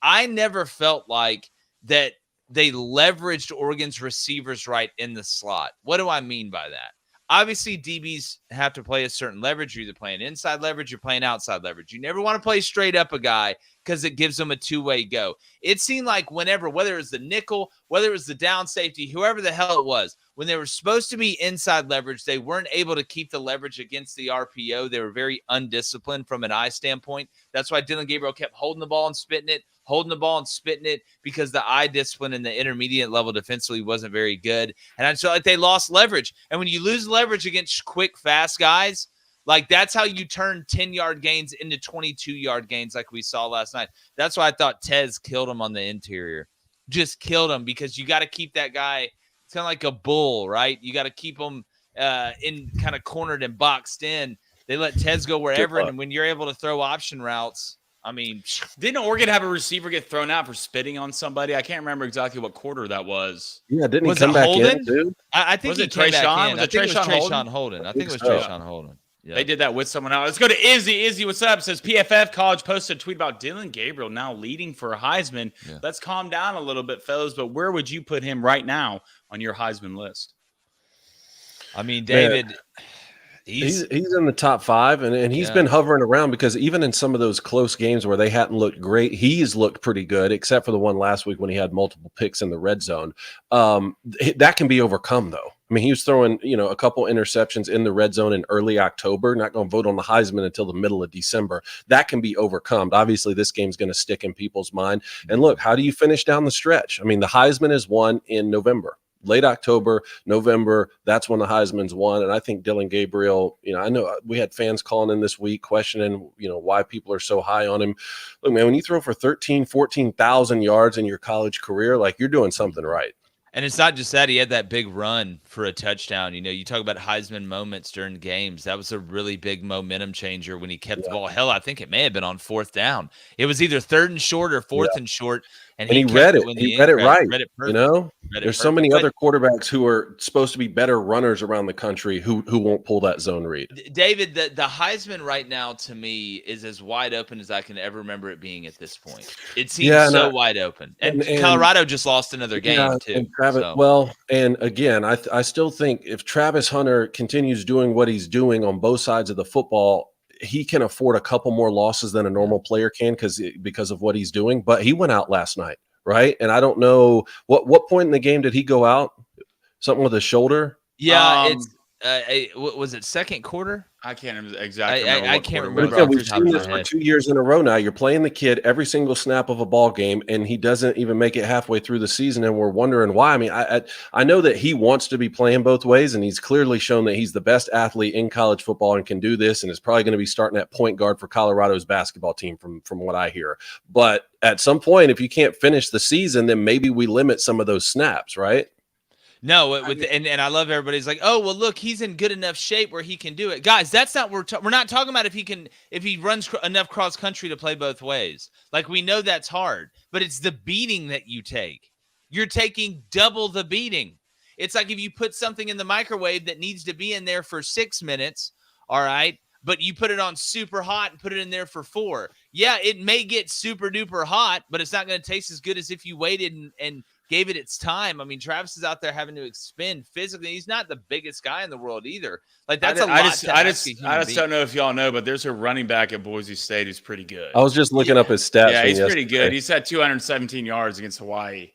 I never felt like that they leveraged Oregon's receivers right in the slot. What do I mean by that? Obviously, DBs have to play a certain leverage. You're either playing inside leverage, you're playing outside leverage. You never want to play straight up a guy because it gives them a two-way go. It seemed like whenever, whether it was the nickel, whether it was the down safety, whoever the hell it was, when they were supposed to be inside leverage, they weren't able to keep the leverage against the RPO. They were very undisciplined from an eye standpoint. That's why Dylan Gabriel kept holding the ball and spitting it, because the eye discipline in the intermediate level defensively wasn't very good. And I felt like they lost leverage. And when you lose leverage against quick, fast guys, like that's how you turn 10-yard gains into 22-yard gains like we saw last night. That's why I thought Tez killed him on the interior. Just killed him because you got to keep that guy. It's kind of like a bull, right? You got to keep him in kind of cornered and boxed in. They let Tez go wherever. And when you're able to throw option routes, I mean, didn't Oregon have a receiver get thrown out for spitting on somebody? I can't remember exactly what quarter that was. Yeah, didn't he come back in, dude? I think was he it came back Trayshawn? in. Was it Trayshawn Holden? I think it was Trayshawn Holden. Yeah. They did that with someone else. Let's go to Izzy. Izzy, what's up? Says PFF College posted a tweet about Dylan Gabriel now leading for a Heisman. Yeah. Let's calm down a little bit, fellas. But where would you put him right now on your Heisman list? I mean, David. Man. He's in the top 5, and he's been hovering around because even in some of those close games where they hadn't looked great, he's looked pretty good, except for the one last week when he had multiple picks in the red zone. That can be overcome, though. I mean, he was throwing, a couple interceptions in the red zone in early October, not going to vote on the Heisman until the middle of December. That can be overcome. Obviously, this game's going to stick in people's mind. And look, how do you finish down the stretch? I mean, the Heisman is won in November. Late October, November, that's when the Heisman's won. And I think Dylan Gabriel, I know we had fans calling in this week questioning, why people are so high on him. Look, man, when you throw for 14,000 yards in your college career, like you're doing something right. And it's not just that. He had that big run for a touchdown. You talk about Heisman moments during games. That was a really big momentum changer when he kept the ball. Hell, I think it may have been on 4th down. It was either 3rd and short or 4th and short. And he read it. He read it right. Read it There's so many other quarterbacks who are supposed to be better runners around the country who won't pull that zone read. David, the Heisman right now to me is as wide open as I can ever remember it being at this point. It seems wide open. And Colorado just lost another game too. And Travis, well, and again, I still think if Travis Hunter continues doing what he's doing on both sides of the football, he can afford a couple more losses than a normal player can because of what he's doing. But he went out last night, right? And I don't know what point in the game did he go out? Something with his shoulder? Yeah, was it second quarter? I can't exactly remember. I can't remember. We've seen this for 2 years in a row now. You're playing the kid every single snap of a ball game, and he doesn't even make it halfway through the season, and we're wondering why. I mean, I know that he wants to be playing both ways, and he's clearly shown that he's the best athlete in college football and can do this, and is probably going to be starting at point guard for Colorado's basketball team from what I hear. But at some point, if you can't finish the season, then maybe we limit some of those snaps, right? No, and I love everybody's like, oh well, look, he's in good enough shape where he can do it, guys. That's not we're not talking about if he runs enough cross country to play both ways. Like we know that's hard, but it's the beating that you take. you're taking double the beating. It's like if you put something in the microwave that needs to be in there for 6 minutes, all right, but you put it on super hot and put it in there for 4. Yeah, it may get super duper hot, but it's not going to taste as good as if you waited and gave it its time. I mean, Travis is out there having to expend physically. He's not the biggest guy in the world either. Like, that's a lot to ask a human being. don't know if y'all know, but there's a running back at Boise State who's pretty good. I was just looking up his stats. Yeah, he's pretty good. He's had 217 yards against Hawaii.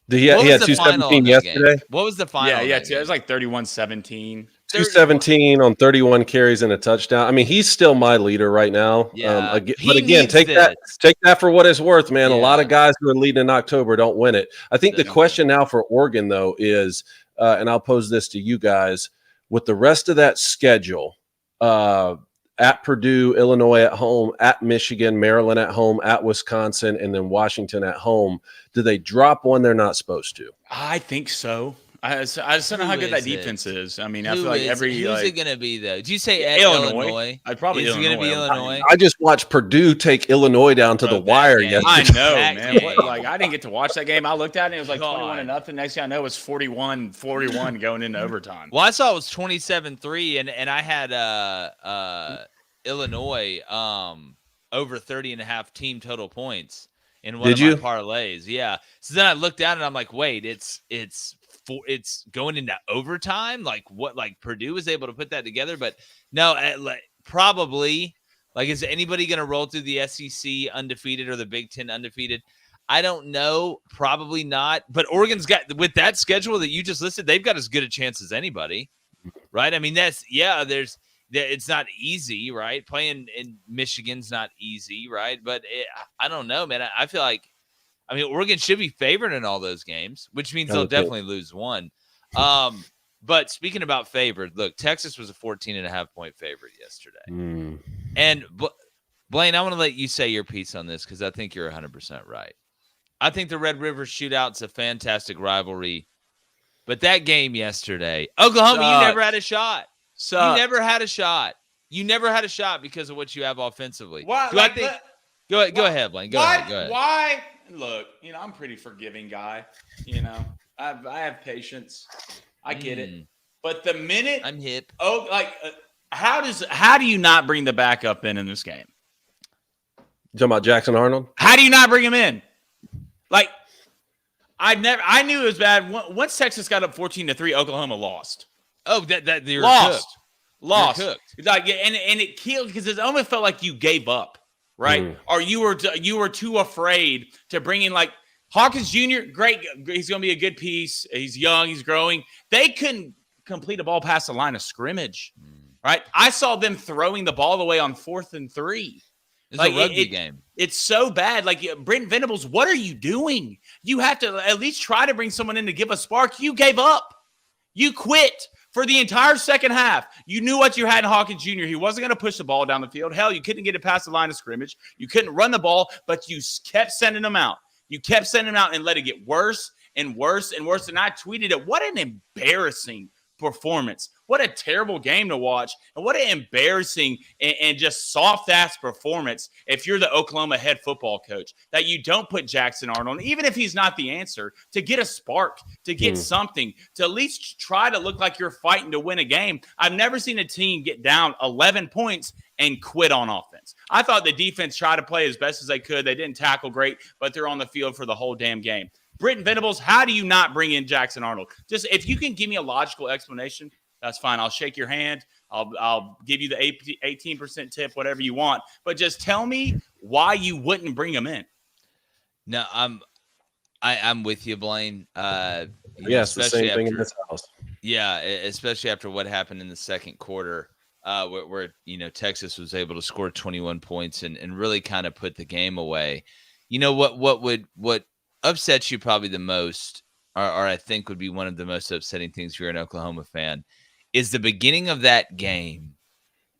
He had 217 yesterday. What was the final? Yeah, it was like 31-17. 217 on 31 carries and a touchdown. I mean, he's still my leader right now. Yeah, but again, take that for what it's worth, man. Yeah. A lot of guys who are leading in October don't win it. I think the question now for Oregon, though, is, and I'll pose this to you guys, with the rest of that schedule, at Purdue, Illinois at home, at Michigan, Maryland at home, at Wisconsin, and then Washington at home, do they drop one they're not supposed to? I think so. I just don't know how good that defense is. I mean, I feel like who's it going to be, though? Did you say Illinois? I'd probably is it going to be Illinois? I just watched Purdue take Illinois down to the wire yesterday. I know, man. Like, I didn't get to watch that game. I looked at it, and it was like 21-0. Next thing I know, it was 41 going into overtime. Well, I saw it was 27-3, and I had Illinois over 30.5 team total points in one of my parlays. Yeah. So then I looked down, and I'm like, wait, it's going into overtime. Like, what? Like, Purdue was able to put that together, but no, probably. Like, is anybody going to roll through the SEC undefeated or the Big Ten undefeated? I don't know. Probably not. But Oregon's got, with that schedule that you just listed, they've got as good a chance as anybody, right? I mean, it's not easy, right? Playing in Michigan's not easy, right? But I don't know, man. I feel like, Oregon should be favored in all those games, which means they'll definitely lose one. But speaking about favored, look, Texas was a 14.5-point favorite yesterday. And Blaine, I want to let you say your piece on this because I think you're 100% right. I think the Red River Shootout's a fantastic rivalry. But that game yesterday, Oklahoma, you never had a shot. You never had a shot. You never had a shot because of what you have offensively. Why? Go ahead, Blaine. Go ahead. Why? Look, I'm a pretty forgiving guy. I have patience. I get it. But the minute I'm hip. How do you not bring the backup in this game? You talking about Jackson Arnold? How do you not bring him in? Like, I knew it was bad. Once Texas got up 14-3, Oklahoma lost. Oh, that you're lost. Cooked. Like, and it killed because it almost felt like you gave up. Right? Or you were too afraid to bring in, like, Hawkins Jr., great. He's going to be a good piece. He's young. He's growing. They couldn't complete a ball past the line of scrimmage, right? I saw them throwing the ball away on 4th and 3. It's a rugby game. It's so bad. Like, Brent Venables, what are you doing? You have to at least try to bring someone in to give a spark. You gave up. You quit. For the entire second half, you knew what you had in Hawkins Jr. He wasn't going to push the ball down the field. Hell, you couldn't get it past the line of scrimmage. You couldn't run the ball, but you kept sending them out. You kept sending them out and let it get worse and worse and worse. And I tweeted it. What an embarrassing performance. What a terrible game to watch. And what an embarrassing and just soft-ass performance if you're the Oklahoma head football coach, that you don't put Jackson Arnold, even if he's not the answer, to get a spark, to get something, to at least try to look like you're fighting to win a game. I've never seen a team get down 11 points and quit on offense. I thought the defense tried to play as best as they could. They didn't tackle great, but they're on the field for the whole damn game. Britton Venables, how do you not bring in Jackson Arnold? Just if you can give me a logical explanation, that's fine. I'll shake your hand. I'll give you the 18% tip, whatever you want. But just tell me why you wouldn't bring him in. No, I'm with you, Blaine. Yes, the same thing in this house. Yeah, especially after what happened in the second quarter, where Texas was able to score 21 points and really kind of put the game away. What upsets you probably the most, or I think would be one of the most upsetting things if you're an Oklahoma fan, is the beginning of that game,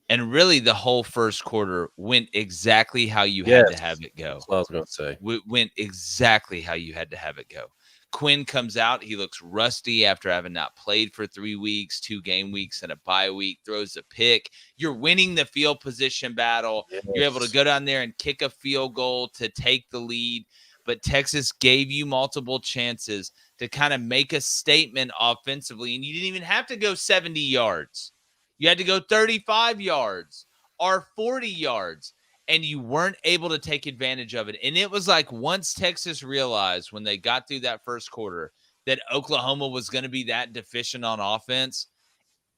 and really the whole first quarter went exactly how you had to have it go. That's what I was going to say. Went exactly how you had to have it go. Quinn comes out. He looks rusty after having not played for 3 weeks, 2 game weeks, and a bye week, throws a pick. You're winning the field position battle. Yes. You're able to go down there and kick a field goal to take the lead. but Texas gave you multiple chances to kind of make a statement offensively, and you didn't even have to go 70 yards. You had to go 35 yards or 40 yards, and you weren't able to take advantage of it. And it was like once Texas realized when they got through that first quarter that Oklahoma was going to be that deficient on offense,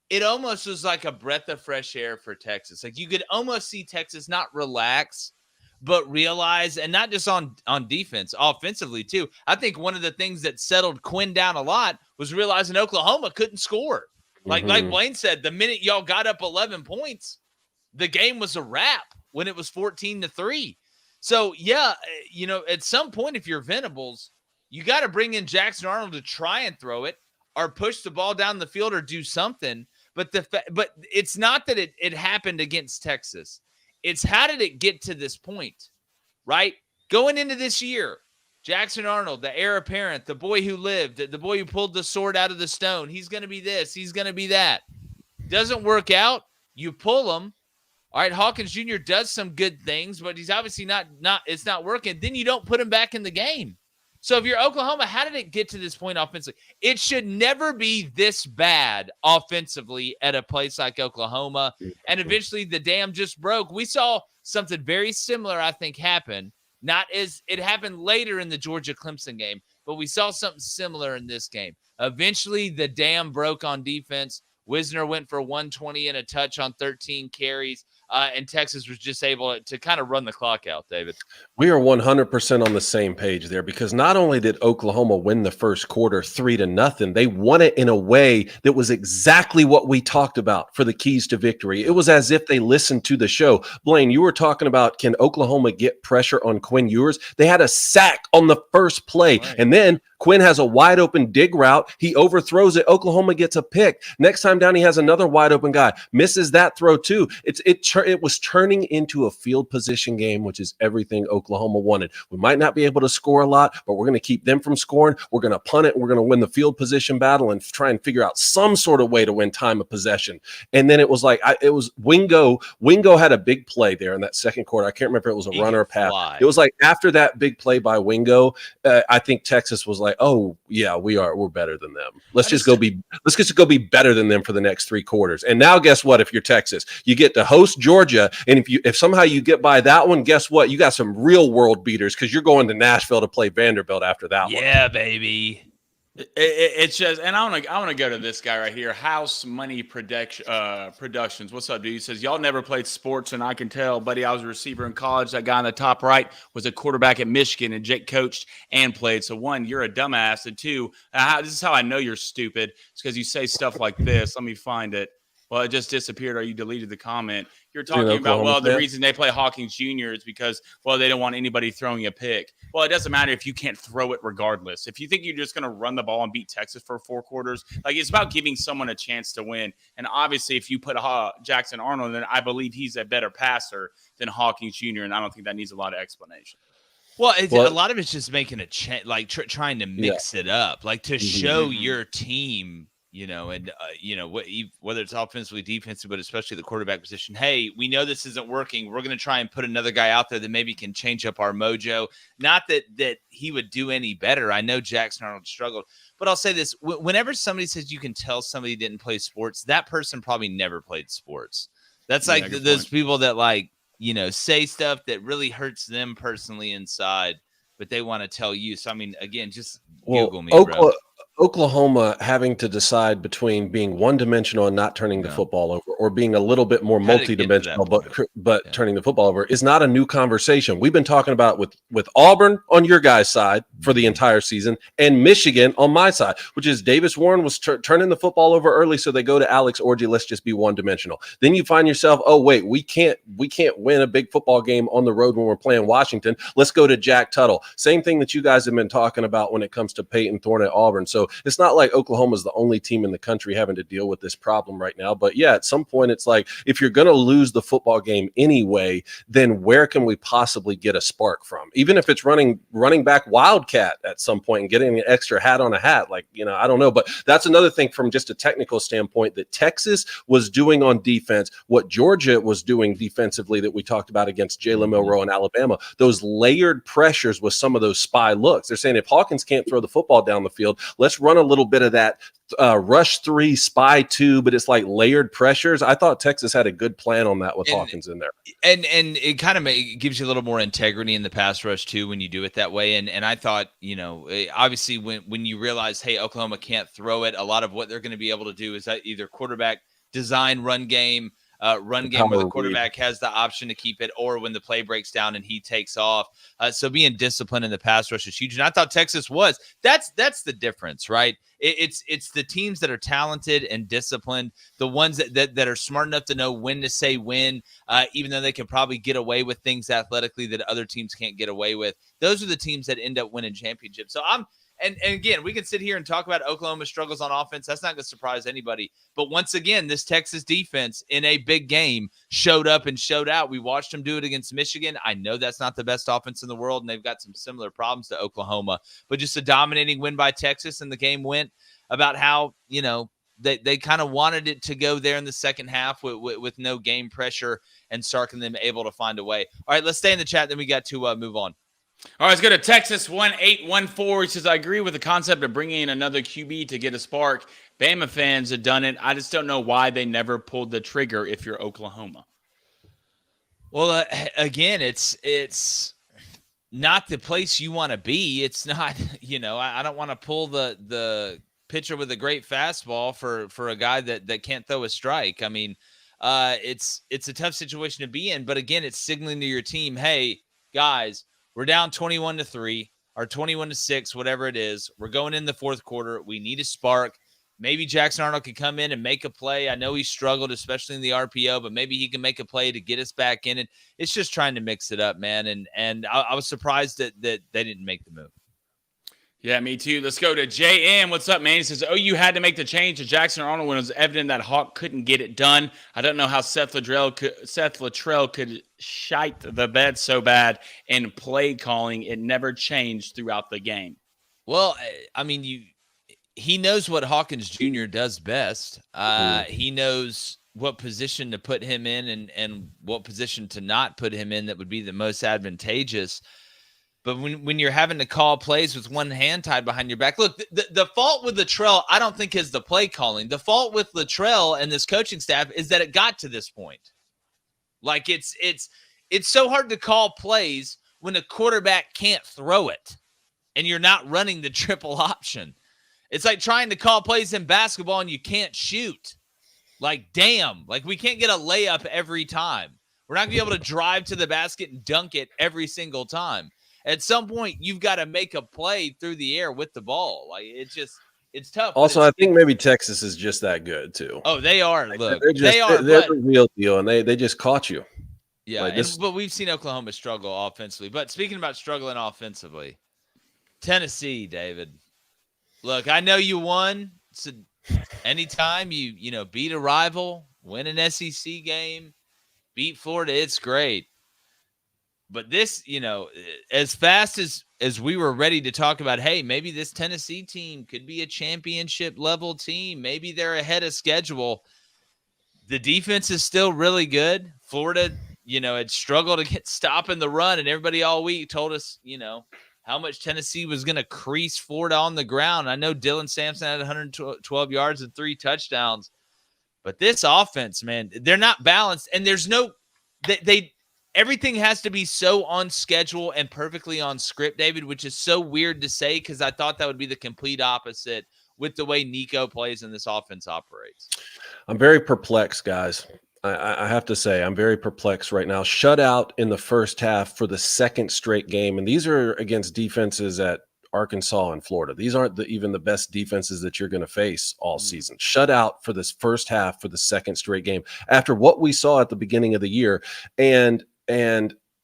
it almost was like a breath of fresh air for Texas. Like you could almost see Texas not relax, but realize, and not just on defense, offensively too. I think one of the things that settled Quinn down a lot was realizing Oklahoma couldn't score. Like Blaine said, the minute y'all got up 11 points, the game was a wrap when it was 14-3. So yeah, at some point, if you're Venables, you got to bring in Jackson Arnold to try and throw it or push the ball down the field or do something. But it's not that it happened against Texas. It's how did it get to this point, right? Going into this year, Jackson Arnold, the heir apparent, the boy who lived, the boy who pulled the sword out of the stone. He's going to be this. He's going to be that. Doesn't work out. You pull him. All right, Hawkins Jr. does some good things, but he's obviously not it's not working. Then you don't put him back in the game. So if you're Oklahoma, how did it get to this point offensively? It should never be this bad offensively at a place like Oklahoma. And eventually the dam just broke. We saw something very similar, I think, happen. Not as it happened later in the Georgia-Clemson game, but we saw something similar in this game. Eventually the dam broke on defense. Wisner went for 120 and a touch on 13 carries. And Texas was just able to kind of run the clock out, David. We are 100% on the same page there because not only did Oklahoma win the first quarter 3-0, they won it in a way that was exactly what we talked about for the keys to victory. It was as if they listened to the show. Blaine, you were talking about, can Oklahoma get pressure on Quinn Ewers? They had a sack on the first play, right. And then Quinn has a wide open dig route. He overthrows it. Oklahoma gets a pick. Next time down, he has another wide open guy. Misses that throw too. It was turning into a field position game, which is everything Oklahoma wanted. We might not be able to score a lot, but we're going to keep them from scoring. We're going to punt it. We're going to win the field position battle and try and figure out some sort of way to win time of possession. And then it was like, it was Wingo. Wingo had a big play there in that second quarter. I can't remember if it was a run or a pass. It was like after that big play by Wingo, I think Texas was like, oh yeah, we're better than them. Let's just go be better than them for the next 3 quarters. And now guess what? If you're Texas, you get to host Georgia, and if somehow you get by that one, guess what? You got some real world beaters because you're going to Nashville to play Vanderbilt after that one. Yeah, baby. It's just, and I want to go to this guy right here, House Money Productions. What's up, dude? He says, y'all never played sports, and I can tell, buddy. I was a receiver in college. That guy on the top right was a quarterback at Michigan, and Jake coached and played. So 1, you're a dumbass, and 2, this is how I know you're stupid. It's because you say stuff like this. Let me find it. Well, it just disappeared, or you deleted the comment. You're talking about, well, the reason they play Hawkins Jr. is because, well, they don't want anybody throwing a pick. Well, it doesn't matter if you can't throw it regardless. If you think you're just going to run the ball and beat Texas for 4 quarters, like it's about giving someone a chance to win. And obviously, if you put Jackson Arnold, then I believe he's a better passer than Hawkins Jr., and I don't think that needs a lot of explanation. Well, a lot of it's just making a change, like trying to mix it up, like to show your team, and whether it's offensively, defensively, but especially the quarterback position. Hey, we know this isn't working. We're going to try and put another guy out there that maybe can change up our mojo. Not that he would do any better. I know Jackson Arnold struggled, but I'll say this: whenever somebody says you can tell somebody didn't play sports, that person probably never played sports. That's like those people that say stuff that really hurts them personally inside, but they want to tell you. So I mean, again, just Google me, bro. Oklahoma having to decide between being one-dimensional and not turning the football over, or being a little bit more multi-dimensional but turning the football over, is not a new conversation. We've been talking about with Auburn on your guys' side for the entire season, and Michigan on my side, which is Davis Warren was turning the football over early, so they go to Alex Orji. Let's just be one-dimensional. Then you find yourself, oh wait, we can't win a big football game on the road when we're playing Washington. Let's go to Jack Tuttle. Same thing that you guys have been talking about when it comes to Peyton Thorne at Auburn. So So it's not like Oklahoma's the only team in the country having to deal with this problem right now. But yeah, at some point it's like, if you're going to lose the football game anyway, then where can we possibly get a spark from? Even if it's running back wildcat at some point and getting an extra hat on a hat, like, I don't know. But that's another thing from just a technical standpoint that Texas was doing on defense, what Georgia was doing defensively that we talked about against Jalen Milroe and Alabama. Those layered pressures with some of those spy looks. They're saying if Hawkins can't throw the football down the field, let's run a little bit of that rush 3, spy 2, but it's like layered pressures. I thought Texas had a good plan on that with Hawkins in there. And it kind of gives you a little more integrity in the pass rush too when you do it that way. And I thought, obviously when you realize, hey, Oklahoma can't throw it, a lot of what they're going to be able to do is that either quarterback design run game where the quarterback has the option to keep it, or when the play breaks down and he takes off. So being disciplined in the pass rush is huge. And I thought Texas was. That's the difference, right? It's the teams that are talented and disciplined, the ones that are smart enough to know when to say when, even though they can probably get away with things athletically that other teams can't get away with. Those are the teams that end up winning championships. So And again, we can sit here and talk about Oklahoma's struggles on offense. That's not going to surprise anybody. But once again, this Texas defense in a big game showed up and showed out. We watched them do it against Michigan. I know that's not the best offense in the world, and they've got some similar problems to Oklahoma. But just a dominating win by Texas, and the game went about how, they kind of wanted it to go there in the second half with no game pressure, and Sark and them able to find a way. All right, let's stay in the chat. Then we got to move on. All right, let's go to Texas 1814. He says, I agree with the concept of bringing in another QB to get a spark. Bama fans have done it. I just don't know why they never pulled the trigger if you're Oklahoma. Well, again, it's not the place you want to be. It's not, I don't want to pull the pitcher with a great fastball for a guy that can't throw a strike. I mean, it's a tough situation to be in. But again, it's signaling to your team, hey, guys, we're down 21-3 or 21-6, whatever it is. We're going in the fourth quarter. We need a spark. Maybe Jackson Arnold can come in and make a play. I know he struggled, especially in the RPO, but maybe he can make a play to get us back in it. It's just trying to mix it up, man. And I was surprised that they didn't make the move. Yeah, me too. Let's go to JM. What's up, man? He says, you had to make the change to Jackson Arnold when it was evident that Hawk couldn't get it done. I don't know how Seth Luttrell could shite the bed so bad in play calling. It never changed throughout the game. Well, I mean, he knows what Hawkins Jr. does best. He knows what position to put him in and what position to not put him in that would be the most advantageous. But when you're having to call plays with one hand tied behind your back, look, the fault with Luttrell, I don't think is the play calling. The fault with Luttrell and this coaching staff is that it got to this point. Like it's so hard to call plays when a quarterback can't throw it and you're not running the triple option. It's like trying to call plays in basketball and you can't shoot. Like, damn, like we can't get a layup every time. We're not going to be able to drive to the basket and dunk it every single time. At some point, you've got to make a play through the air with the ball. Like it's tough. Also, I think maybe Texas is just that good too. Oh, they are. Look, they're the real deal, and they just caught you. Yeah, but we've seen Oklahoma struggle offensively. But speaking about struggling offensively, Tennessee, David. Look, I know you won. So anytime you beat a rival, win an SEC game, beat Florida, it's great. But this, as fast as we were ready to talk about, hey, maybe this Tennessee team could be a championship level team. Maybe they're ahead of schedule. The defense is still really good. Florida, had struggled to get stopping the run, and everybody all week told us, how much Tennessee was going to crease Florida on the ground. I know Dylan Sampson had 112 yards and 3 touchdowns. But this offense, man, they're not balanced, and there's no everything has to be so on schedule and perfectly on script, David, which is so weird to say because I thought that would be the complete opposite with the way Nico plays and this offense operates. I'm very perplexed, guys. I have to say, I'm very perplexed right now. Shutout in the first half for the second straight game, and these are against defenses at Arkansas and Florida. These aren't even the best defenses that you're going to face all season. Shut out for this first half for the second straight game after what we saw at the beginning of the year. And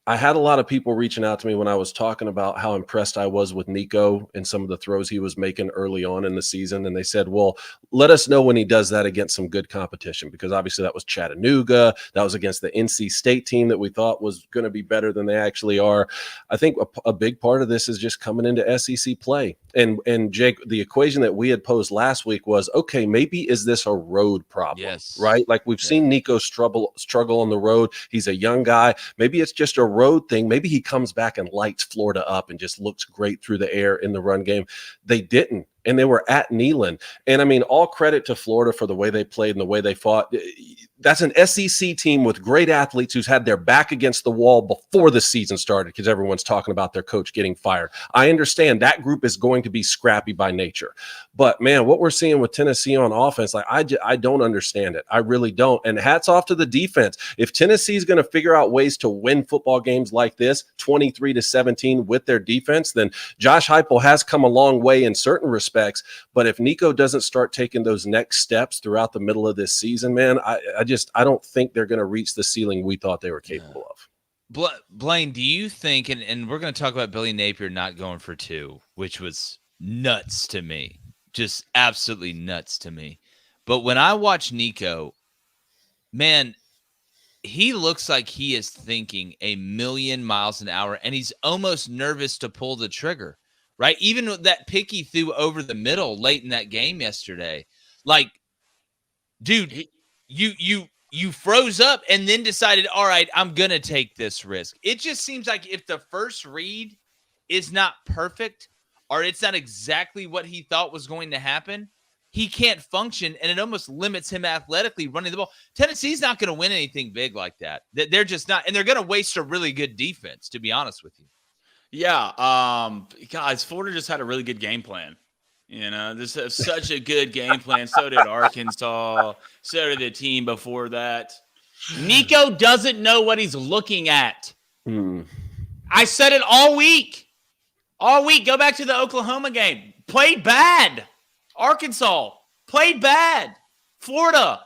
I had a lot of people reaching out to me when I was talking about how impressed I was with Nico and some of the throws he was making early on in the season. And they said, well, let us know when he does that against some good competition, because obviously that was Chattanooga. That was against the NC State team that we thought was going to be better than they actually are. I think a big part of this is just coming into SEC play. And Jake, the equation that we had posed last week was, okay, maybe is this a road problem? Yes. Right? Like we've seen Nico struggle on the road. He's a young guy. Maybe it's just a road thing. Maybe he comes back and lights Florida up and just looks great through the air in the run game. They didn't. And they were at Neyland. And I mean, all credit to Florida for the way they played and the way they fought. That's an SEC team with great athletes who's had their back against the wall before the season started, because everyone's talking about their coach getting fired. I understand that group is going to be scrappy by nature. But, man, what we're seeing with Tennessee on offense, like I don't understand it. I really don't. And hats off to the defense. If Tennessee is going to figure out ways to win football games like this, 23-17 with their defense, then Josh Heupel has come a long way in certain respects. But if Nico doesn't start taking those next steps throughout the middle of this season, man, I don't think they're going to reach the ceiling we thought they were capable of. Blaine, do you think, and we're going to talk about Billy Napier not going for 2, which was nuts to me, just absolutely nuts to me. But when I watch Nico, man, he looks like he is thinking a million miles an hour, and he's almost nervous to pull the trigger, right? Even with that pick he threw over the middle late in that game yesterday, like, dude, you froze up and then decided, all right, I'm going to take this risk. It just seems like if the first read is not perfect or it's not exactly what he thought was going to happen, he can't function, and it almost limits him athletically running the ball. Tennessee's not going to win anything big like that. They're just not, and they're going to waste a really good defense, to be honest with you. Yeah, guys, Florida just had a really good game plan. You know, this is such a good game plan. So did Arkansas. So did the team before that. Nico doesn't know what he's looking at. I said it all week. All week. Go back to the Oklahoma game. Played bad. Arkansas played bad. Florida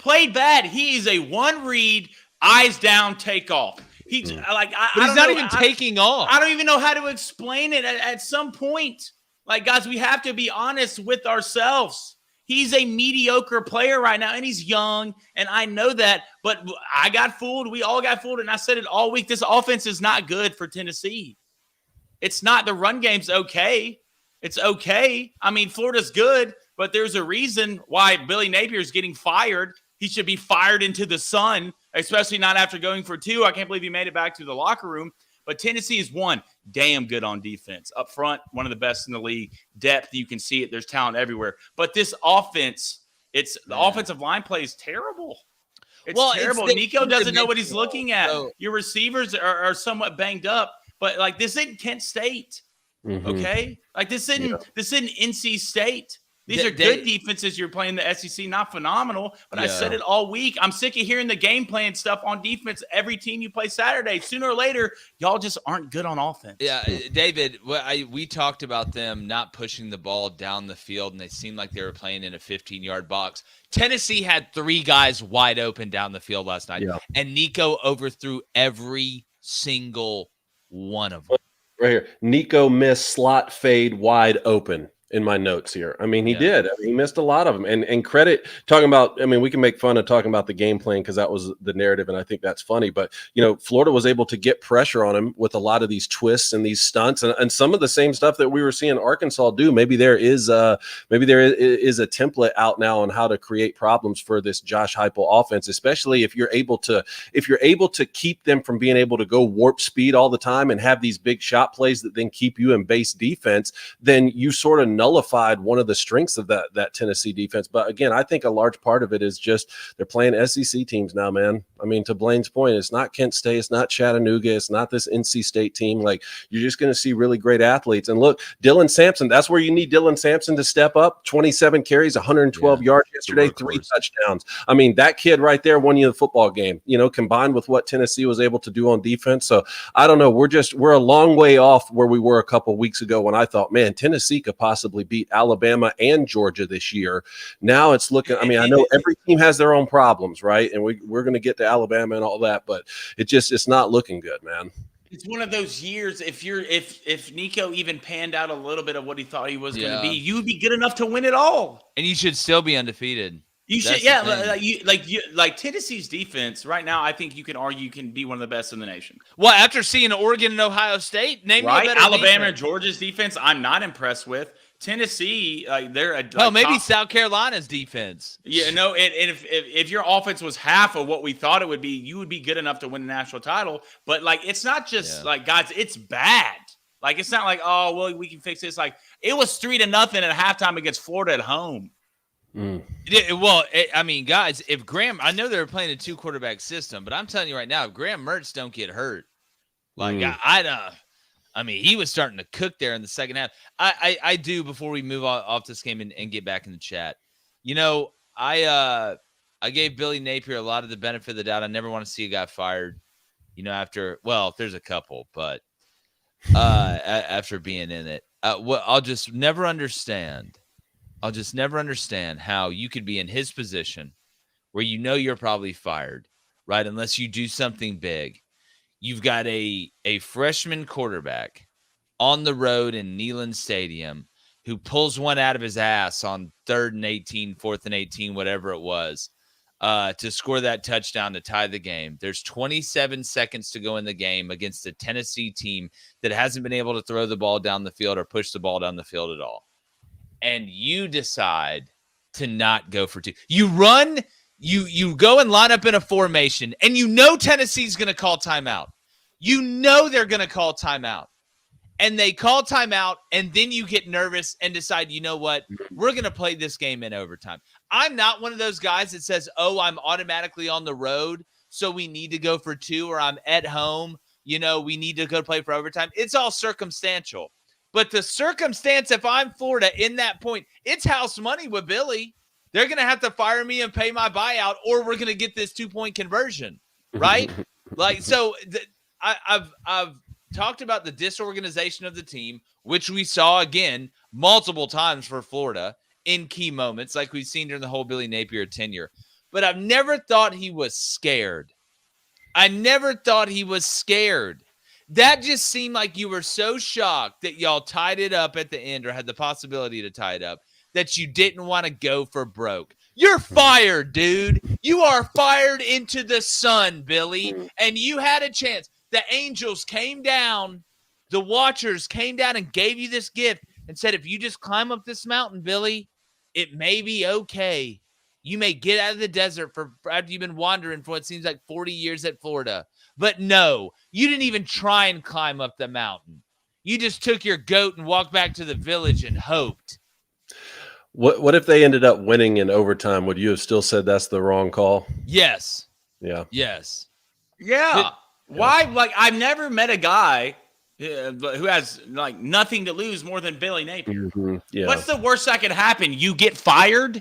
played bad. He is a one read, eyes down, take off. He's like, but he's not even taking off. I don't even know how to explain it at some point. Like, guys, we have to be honest with ourselves. He's a mediocre player right now, and he's young, and I know that. But I got fooled. We all got fooled, and I said it all week. This offense is not good for Tennessee. It's not. The run game's okay. It's okay. I mean, Florida's good, but there's a reason why Billy Napier's getting fired. He should be fired into the sun, especially not after going for 2. I can't believe he made it back to the locker room. But Tennessee is damn good on defense. Up front, one of the best in the league. Depth, you can see it. There's talent everywhere. But this offense, the offensive line play is terrible. It's terrible. Nico doesn't know what he's looking at. Your receivers are somewhat banged up. But, like, this isn't Kent State, okay? Like, this isn't NC State. These are good defenses you're playing the SEC, not phenomenal. But I said it all week. I'm sick of hearing the game plan stuff on defense. Every team you play Saturday, sooner or later, y'all just aren't good on offense. Yeah, David, we talked about them not pushing the ball down the field, and they seemed like they were playing in a 15-yard box. Tennessee had 3 guys wide open down the field last night, and Nico overthrew every single one of them. Right here, Nico missed slot fade wide open. In my notes here. I mean, he did. I mean, he missed a lot of them. And credit, talking about, I mean, we can make fun of talking about the game plan because that was the narrative, and I think that's funny. But, you know, Florida was able to get pressure on him with a lot of these twists and these stunts and some of the same stuff that we were seeing Arkansas do. Maybe there is a template out now on how to create problems for this Josh Heupel offense, especially if you're able to keep them from being able to go warp speed all the time and have these big shot plays that then keep you in base defense. Then you sort of nullified one of the strengths of that Tennessee defense. But again, I think a large part of it is just they're playing SEC teams now, man. I mean, to Blaine's point, it's not Kent State, it's not Chattanooga, it's not this NC State team. Like, you're just going to see really great athletes. And look, Dylan Sampson, that's where you need Dylan Sampson to step up. 27 carries, 112 yards yesterday, 3 touchdowns. I mean, that kid right there won you the football game, you know, combined with what Tennessee was able to do on defense. So I don't know. We're a long way off where we were a couple weeks ago when I thought, man, Tennessee could possibly possibly beat Alabama and Georgia this year. Now it's looking, I mean, I know every team has their own problems, right? And we're going to get to Alabama and all that, but it's not looking good, man. It's one of those years. If Nico even panned out a little bit of what he thought he was going to be, you would be good enough to win it all, and you should still be undefeated. You should, like Tennessee's defense right now. I think you can argue can be one of the best in the nation. Well, after seeing Oregon and Ohio State, name me a better Alabama defense. and Georgia's defense, I'm not impressed with. Tennessee, they're maybe South Carolina's defense. Yeah, no, and if your offense was half of what we thought it would be, you would be good enough to win the national title. But like, it's not just like, guys, it's bad. Like, it's not like, oh, well, we can fix this. Like, it was 3-0 at halftime against Florida at home. I mean, guys, if Graham, I know they were playing a 2-quarterback system, but I'm telling you right now, if Graham Mertz don't get hurt, like I mean, he was starting to cook there in the second half. I do, before we move off this game and get back in the chat. You know, I gave Billy Napier a lot of the benefit of the doubt. I never want to see a guy fired, you know, there's a couple, but after being in it. I'll just never understand how you could be in his position where you know you're probably fired, right? Unless you do something big. You've got a freshman quarterback on the road in Neyland Stadium who pulls one out of his ass on 3rd and 18, 4th and 18, whatever it was, to score that touchdown to tie the game. There's 27 seconds to go in the game against a Tennessee team that hasn't been able to throw the ball down the field or push the ball down the field at all. And you decide to not go for two. You run. You go and line up in a formation, and you know Tennessee's going to call timeout. You know they're going to call timeout. And they call timeout, and then you get nervous and decide, you know what? We're going to play this game in overtime. I'm not one of those guys that says, oh, I'm automatically on the road, so we need to go for two, or I'm at home, you know, we need to go play for overtime. It's all circumstantial. But the circumstance, if I'm Florida in that point, it's house money with Billy. They're going to have to fire me and pay my buyout, or we're going to get this 2-point conversion, right? Like, so I've talked about the disorganization of the team, which we saw again multiple times for Florida in key moments, like we've seen during the whole Billy Napier tenure. But I've never thought he was scared. That just seemed like you were so shocked that y'all tied it up at the end, or had the possibility to tie it up, that you didn't want to go for broke. You're fired, dude. You are fired into the sun, Billy. And you had a chance. The angels came down. The watchers came down and gave you this gift and said, if you just climb up this mountain, Billy, it may be okay. You may get out of the desert after you've been wandering for what seems like 40 years at Florida. But no, you didn't even try and climb up the mountain. You just took your goat and walked back to the village and hoped. What if they ended up winning in overtime? Would you have still said that's the wrong call? Yes. Yeah. Yes. Yeah. Why? Like, I've never met a guy who has like nothing to lose more than Billy Napier. Mm-hmm. Yeah. What's the worst that could happen? You get fired,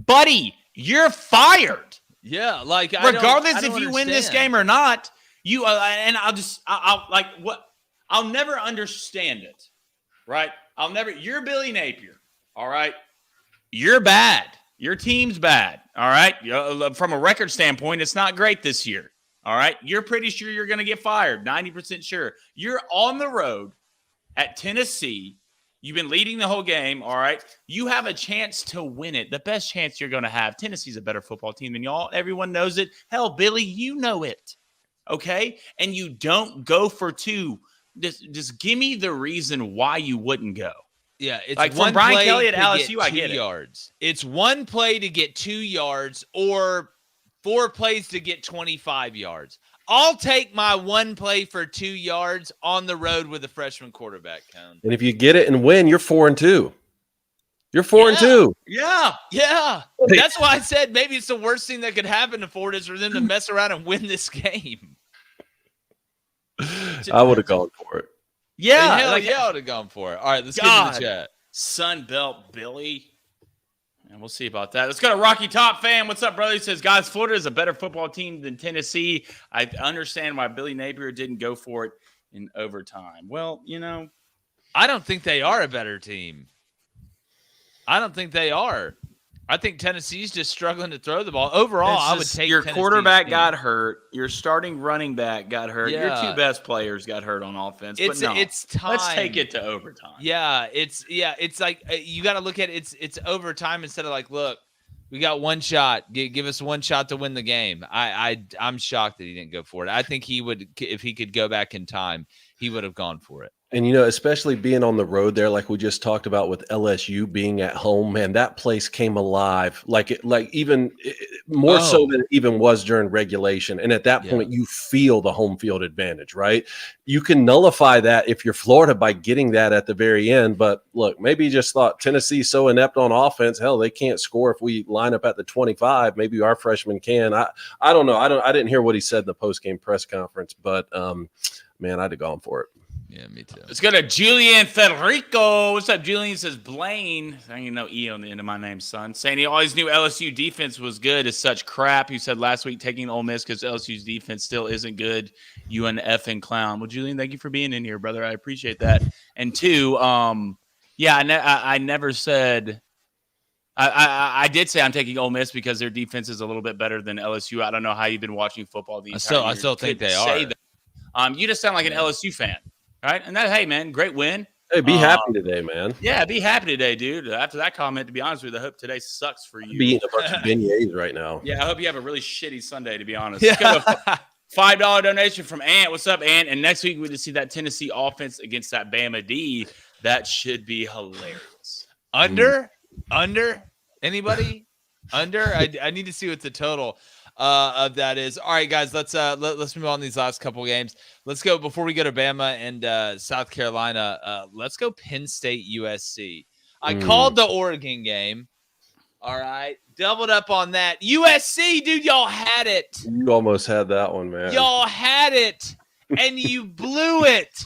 buddy. You're fired. Yeah. Like, regardless if you win this game or not, you and I'll never understand it. Right? You're Billy Napier. All right. You're bad. Your team's bad. All right. From a record standpoint, it's not great this year. All right. You're pretty sure you're going to get fired. 90% sure. You're on the road at Tennessee. You've been leading the whole game. All right. You have a chance to win it. The best chance you're going to have. Tennessee's a better football team than y'all. Everyone knows it. Hell, Billy, you know it. Okay. And you don't go for two. Just give me the reason why you wouldn't go. Yeah, it's like one from Brian play Kelly at to LSU, get I get 2 it. yards. It's one play to get 2 yards, or 4 plays to get 25 yards. I'll take my one play for 2 yards on the road with a freshman quarterback, Cone. And if you get it and win, you're 4-2. You're 4-2. Yeah. That's why I said maybe it's the worst thing that could happen to Florida is for them to mess around and win this game. I would have gone for it. Yeah. Hell yeah, I would have gone for it. All right, let's get to the chat. Sun Belt Billy. And we'll see about that. Let's go to Rocky Top Fan. What's up, brother? He says, guys, Florida is a better football team than Tennessee. I understand why Billy Napier didn't go for it in overtime. Well, you know, I don't think they are a better team. I don't think they are. I think Tennessee's just struggling to throw the ball. Overall, I would take your Tennessee's quarterback team. got hurt. Your starting running back got hurt. Your Yeah. two best players got hurt on offense. It's but no, it's time. let's take it to overtime. Yeah, it's like you got to look at it. It's overtime instead of like, look, we got one shot. Give us one shot to win the game. I'm shocked that he didn't go for it. I think he would, if he could go back in time, he would have gone for it. And, especially being on the road there, like we just talked about with LSU being at home, man, that place came alive. Even more so than it even was during regulation. And at that point, you feel the home field advantage, right? You can nullify that if you're Florida by getting that at the very end. But look, maybe you just thought Tennessee's so inept on offense. Hell, they can't score if we line up at the 25. Maybe our freshmen can. I don't know. I didn't hear what he said in the post-game press conference, but man, I'd have gone for it. Yeah, me too. Let's go to Julian Federico. What's up, Julian? Says Blaine. I ain't no E on the end of my name, son. Saying he always knew LSU defense was good. Is such crap. You said last week taking Ole Miss because LSU's defense still isn't good. You an effing clown. Well, Julian, thank you for being in here, brother. I appreciate that. And two, I never said. I did say I'm taking Ole Miss because their defense is a little bit better than LSU. I don't know how you've been watching football the entire year. I still think they are. You just sound like an LSU fan. Right. And hey, man, great win. Hey, be happy today, man. Yeah, be happy today, dude. After that comment, to be honest with you, I hope today sucks for you. I'm eating a bunch of beignets right now. Yeah, I hope you have a really shitty Sunday, to be honest. Let's go to $5 donation from Ant. What's up, Ant? And next week, we just see that Tennessee offense against that Bama D. That should be hilarious. Under? Anybody? Under? I need to see what the total of that is. All right, guys, let's move on to these last couple games. Let's go before we go to Bama and South Carolina. Let's go Penn State USC. I called the Oregon game. All right, doubled up on that. USC, dude, y'all had it. You almost had that one, man. Y'all had it, and you blew it.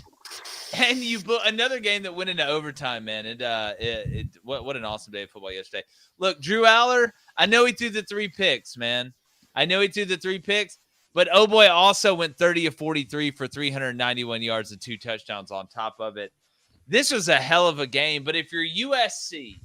And you blew another game that went into overtime, man. And what an awesome day of football yesterday. Look, Drew Aller, I know he threw the 3 picks, man. But oh boy, also went 30 of 43 for 391 yards and 2 touchdowns on top of it. This was a hell of a game. But if you're USC,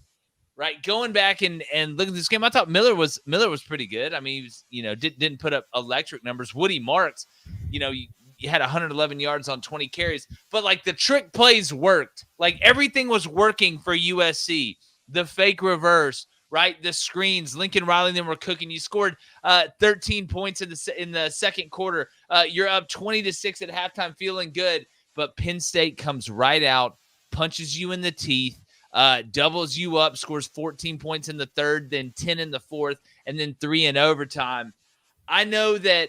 right, going back and look at this game, I thought Miller was pretty good. I mean, he was, didn't put up electric numbers. Woody Marks, you had 111 yards on 20 carries, but like the trick plays worked. Like everything was working for USC. The fake reverse, right? The screens, Lincoln Riley and them were cooking. You scored 13 points in the second quarter. You're up 20-6 at halftime, feeling good. But Penn State comes right out, punches you in the teeth, doubles you up, scores 14 points in the third, then 10 in the fourth, and then 3 in overtime. I know that,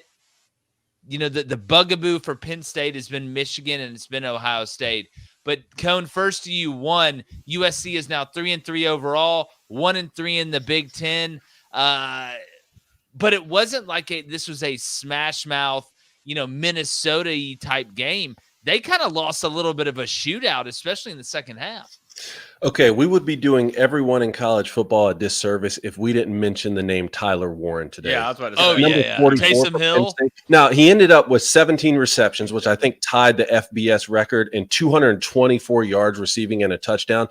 the bugaboo for Penn State has been Michigan and it's been Ohio State. But Cone, first to you, USC is now 3-3 overall, 1-3 in the Big Ten. But it wasn't like this was a smash mouth, Minnesota-y type game. They kind of lost a little bit of a shootout, especially in the second half. Okay, we would be doing everyone in college football a disservice if we didn't mention the name Tyler Warren today. Yeah, I was about to say. Oh, yeah. 44 Taysom Hill. Now, he ended up with 17 receptions, which I think tied the FBS record, and 224 yards receiving and a touchdown.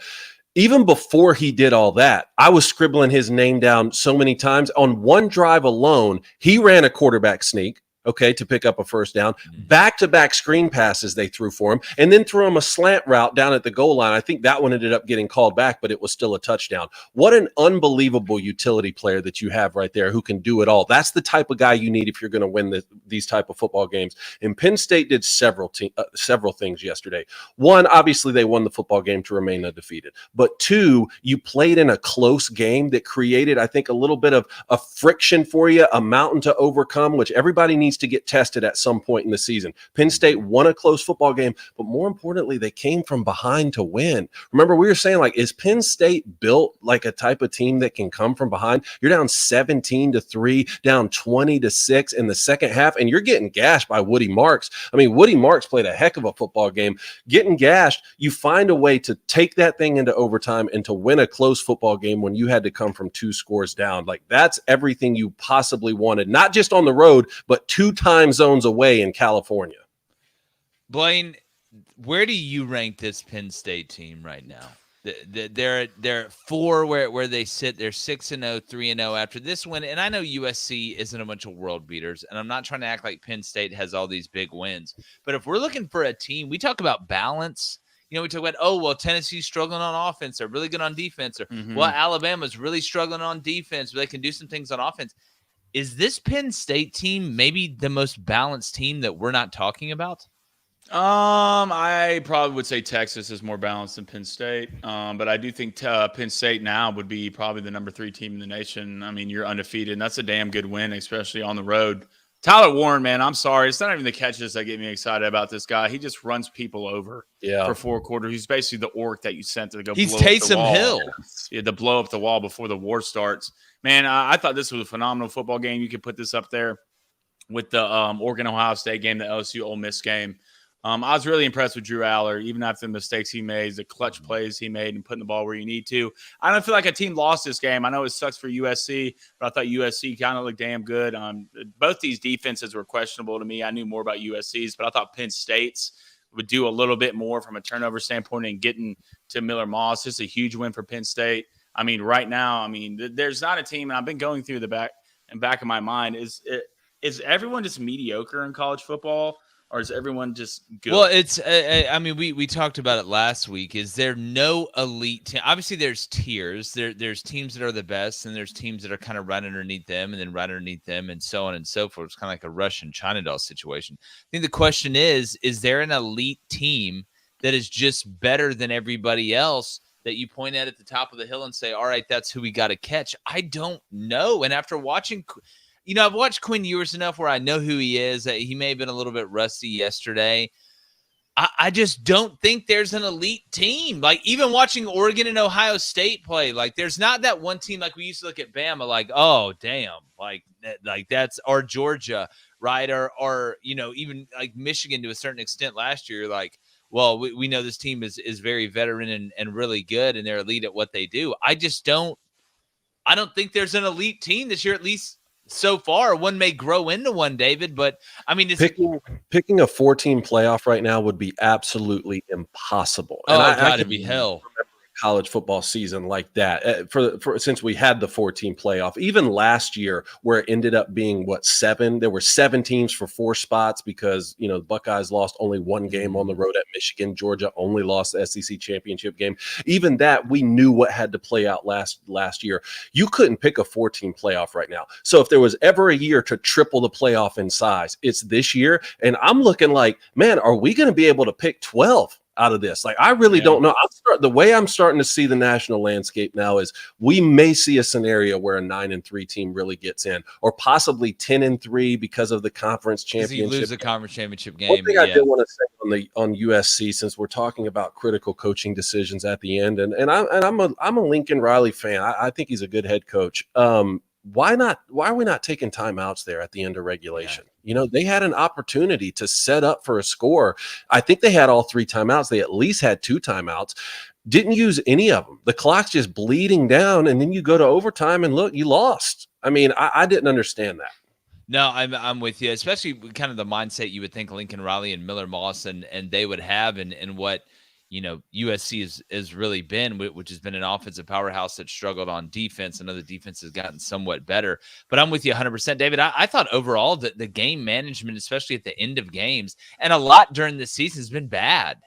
Even before he did all that, I was scribbling his name down so many times. On one drive alone, he ran a quarterback sneak, to pick up a first down. Back-to-back screen passes they threw for him, and then threw him a slant route down at the goal line. I think that one ended up getting called back, but it was still a touchdown. What an unbelievable utility player that you have right there who can do it all. That's the type of guy you need if you're going to win these type of football games. And Penn State did several things yesterday. One, obviously they won the football game to remain undefeated. But two, you played in a close game that created, I think, a little bit of a friction for you, a mountain to overcome, which everybody needs to get tested at some point in the season. Penn State won a close football game, but more importantly, they came from behind to win. Remember, we were saying, is Penn State built like a type of team that can come from behind? You're down 17-3, down 20-6 in the second half, and you're getting gashed by Woody Marks. I mean, Woody Marks played a heck of a football game. Getting gashed, you find a way to take that thing into overtime and to win a close football game when you had to come from 2 scores down. That's everything you possibly wanted, not just on the road, but 2 time zones away in California. Blaine, where do you rank this Penn State team right now? They're at 4 where they sit. They're 6-0, 3-0 after this win. And I know USC isn't a bunch of world beaters, and I'm not trying to act like Penn State has all these big wins. But if we're looking for a team, we talk about balance. We talk about, oh, well, Tennessee's struggling on offense. They're really good on defense. Or, well, Alabama's really struggling on defense, but they can do some things on offense. Is this Penn State team maybe the most balanced team that we're not talking about? I probably would say Texas is more balanced than Penn State. But I do think Penn State now would be probably the number 3 team in the nation. I mean, you're undefeated, and that's a damn good win, especially on the road. Tyler Warren, man, I'm sorry. It's not even the catches that get me excited about this guy. He just runs people over for 4 quarters. He's basically the orc that you sent to go blow up the wall. He's Taysom Hill. Yeah, to blow up the wall before the war starts. Man, I thought this was a phenomenal football game. You could put this up there with the Oregon-Ohio State game, the LSU-Ole Miss game. I was really impressed with Drew Aller, even after the mistakes he made, the clutch plays he made, and putting the ball where you need to. I don't feel like a team lost this game. I know it sucks for USC, but I thought USC kind of looked damn good. Both these defenses were questionable to me. I knew more about USC's, but I thought Penn State's would do a little bit more from a turnover standpoint and getting to Miller Moss. This is a huge win for Penn State. I mean, right now, there's not a team, and I've been going through the back of my mind. Is everyone just mediocre in college football? Or is everyone just good? Well, it's we talked about it last week. Is there no elite team? Obviously, there's tiers. There's teams that are the best, and there's teams that are kind of right underneath them, and then right underneath them, and so on and so forth. It's kind of like a Russian China doll situation. I think the question is there an elite team that is just better than everybody else that you point at the top of the hill and say, all right, that's who we got to catch? I don't know. And after watching – I've watched Quinn Ewers enough where I know who he is. He may have been a little bit rusty yesterday. I just don't think there's an elite team. Like, even watching Oregon and Ohio State play, like, there's not that one team like we used to look at Bama, like, oh, damn, like that's our Georgia, right? Or even like Michigan to a certain extent last year, like, well, we know this team is very veteran and really good, and they're elite at what they do. I don't think there's an elite team this year, at least so far. One may grow into one, David, but it's picking a 4-team playoff right now would be absolutely impossible. Oh, God, it'd be hell. College football season like that for since we had the 4-team playoff, even last year where it ended up being 7, there were 7 teams for 4 spots because the Buckeyes lost only 1 game on the road at Michigan. Georgia only lost the SEC championship game. Even that, we knew what had to play out last year. You couldn't pick a 4-team playoff right now. So if there was ever a year to triple the playoff in size, it's this year. And I'm looking like, man, are we going to be able to pick 12 out of this? Like, I really don't know. The way I'm starting to see the national landscape now is we may see a scenario where a 9-3 team really gets in, or possibly 10-3 because of the conference championship. You lose the conference championship game. One thing I did want to say on USC, since we're talking about critical coaching decisions at the end, and I'm a Lincoln Riley fan. I think he's a good head coach. Why are we not taking timeouts there at the end of regulation? Yeah. They had an opportunity to set up for a score. I think they had all 3 timeouts. They at least had 2 timeouts. Didn't use any of them. The clock's just bleeding down, and then you go to overtime and look, you lost. I didn't understand that. No, I'm with you, especially kind of the mindset you would think Lincoln Riley and Miller Moss and they would have, and what USC has really been, which has been an offensive powerhouse that struggled on defense. I know the defense has gotten somewhat better, but I'm with you 100%, David. I thought overall that the game management, especially at the end of games, and a lot during this season, has been bad.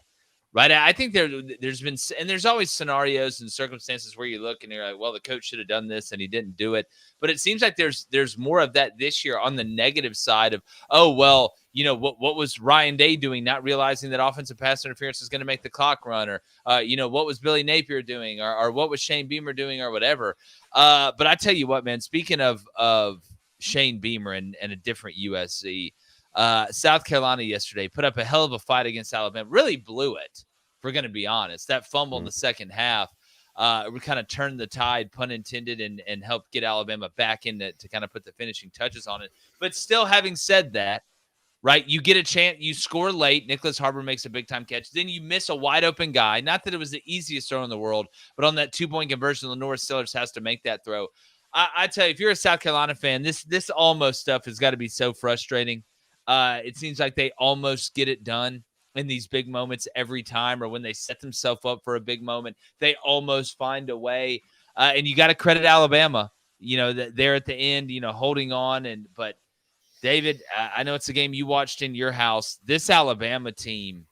Right. I think there's been, and there's always scenarios and circumstances where you look and you're like, well, the coach should have done this and he didn't do it. But it seems like there's more of that this year on the negative side of, oh, well, what was Ryan Day doing, not realizing that offensive pass interference is going to make the clock run, or, what was Billy Napier doing, or what was Shane Beamer doing, or whatever. But I tell you what, man, speaking of Shane Beamer and a different USC, South Carolina yesterday put up a hell of a fight against Alabama. Really blew it, if we're going to be honest. That fumble in the second half we kind of turned the tide, pun intended, and helped get Alabama back in to kind of put the finishing touches on it. But still, having said that, right, you get a chance, you score late. Nicholas Harbor makes a big-time catch. Then you miss a wide-open guy. Not that it was the easiest throw in the world, but on that 2-point conversion, Lenore Sellers has to make that throw. I tell you, if you're a South Carolina fan, this almost stuff has got to be so frustrating. It seems like they almost get it done. in these big moments every time, or when they set themselves up for a big moment, they almost find a way. And you got to credit Alabama, they're at the end, holding on. But David, I know it's a game you watched in your house. This Alabama team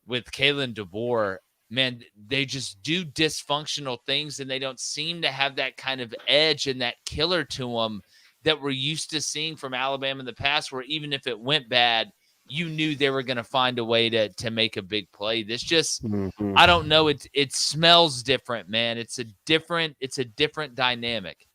with Kalen DeBoer, man, they just do dysfunctional things, and they don't seem to have that kind of edge and that killer to them that we're used to seeing from Alabama in the past, where even if it went bad, you knew they were going to find a way to make a big play. This just, I don't know. It smells different, man. It's a different dynamic.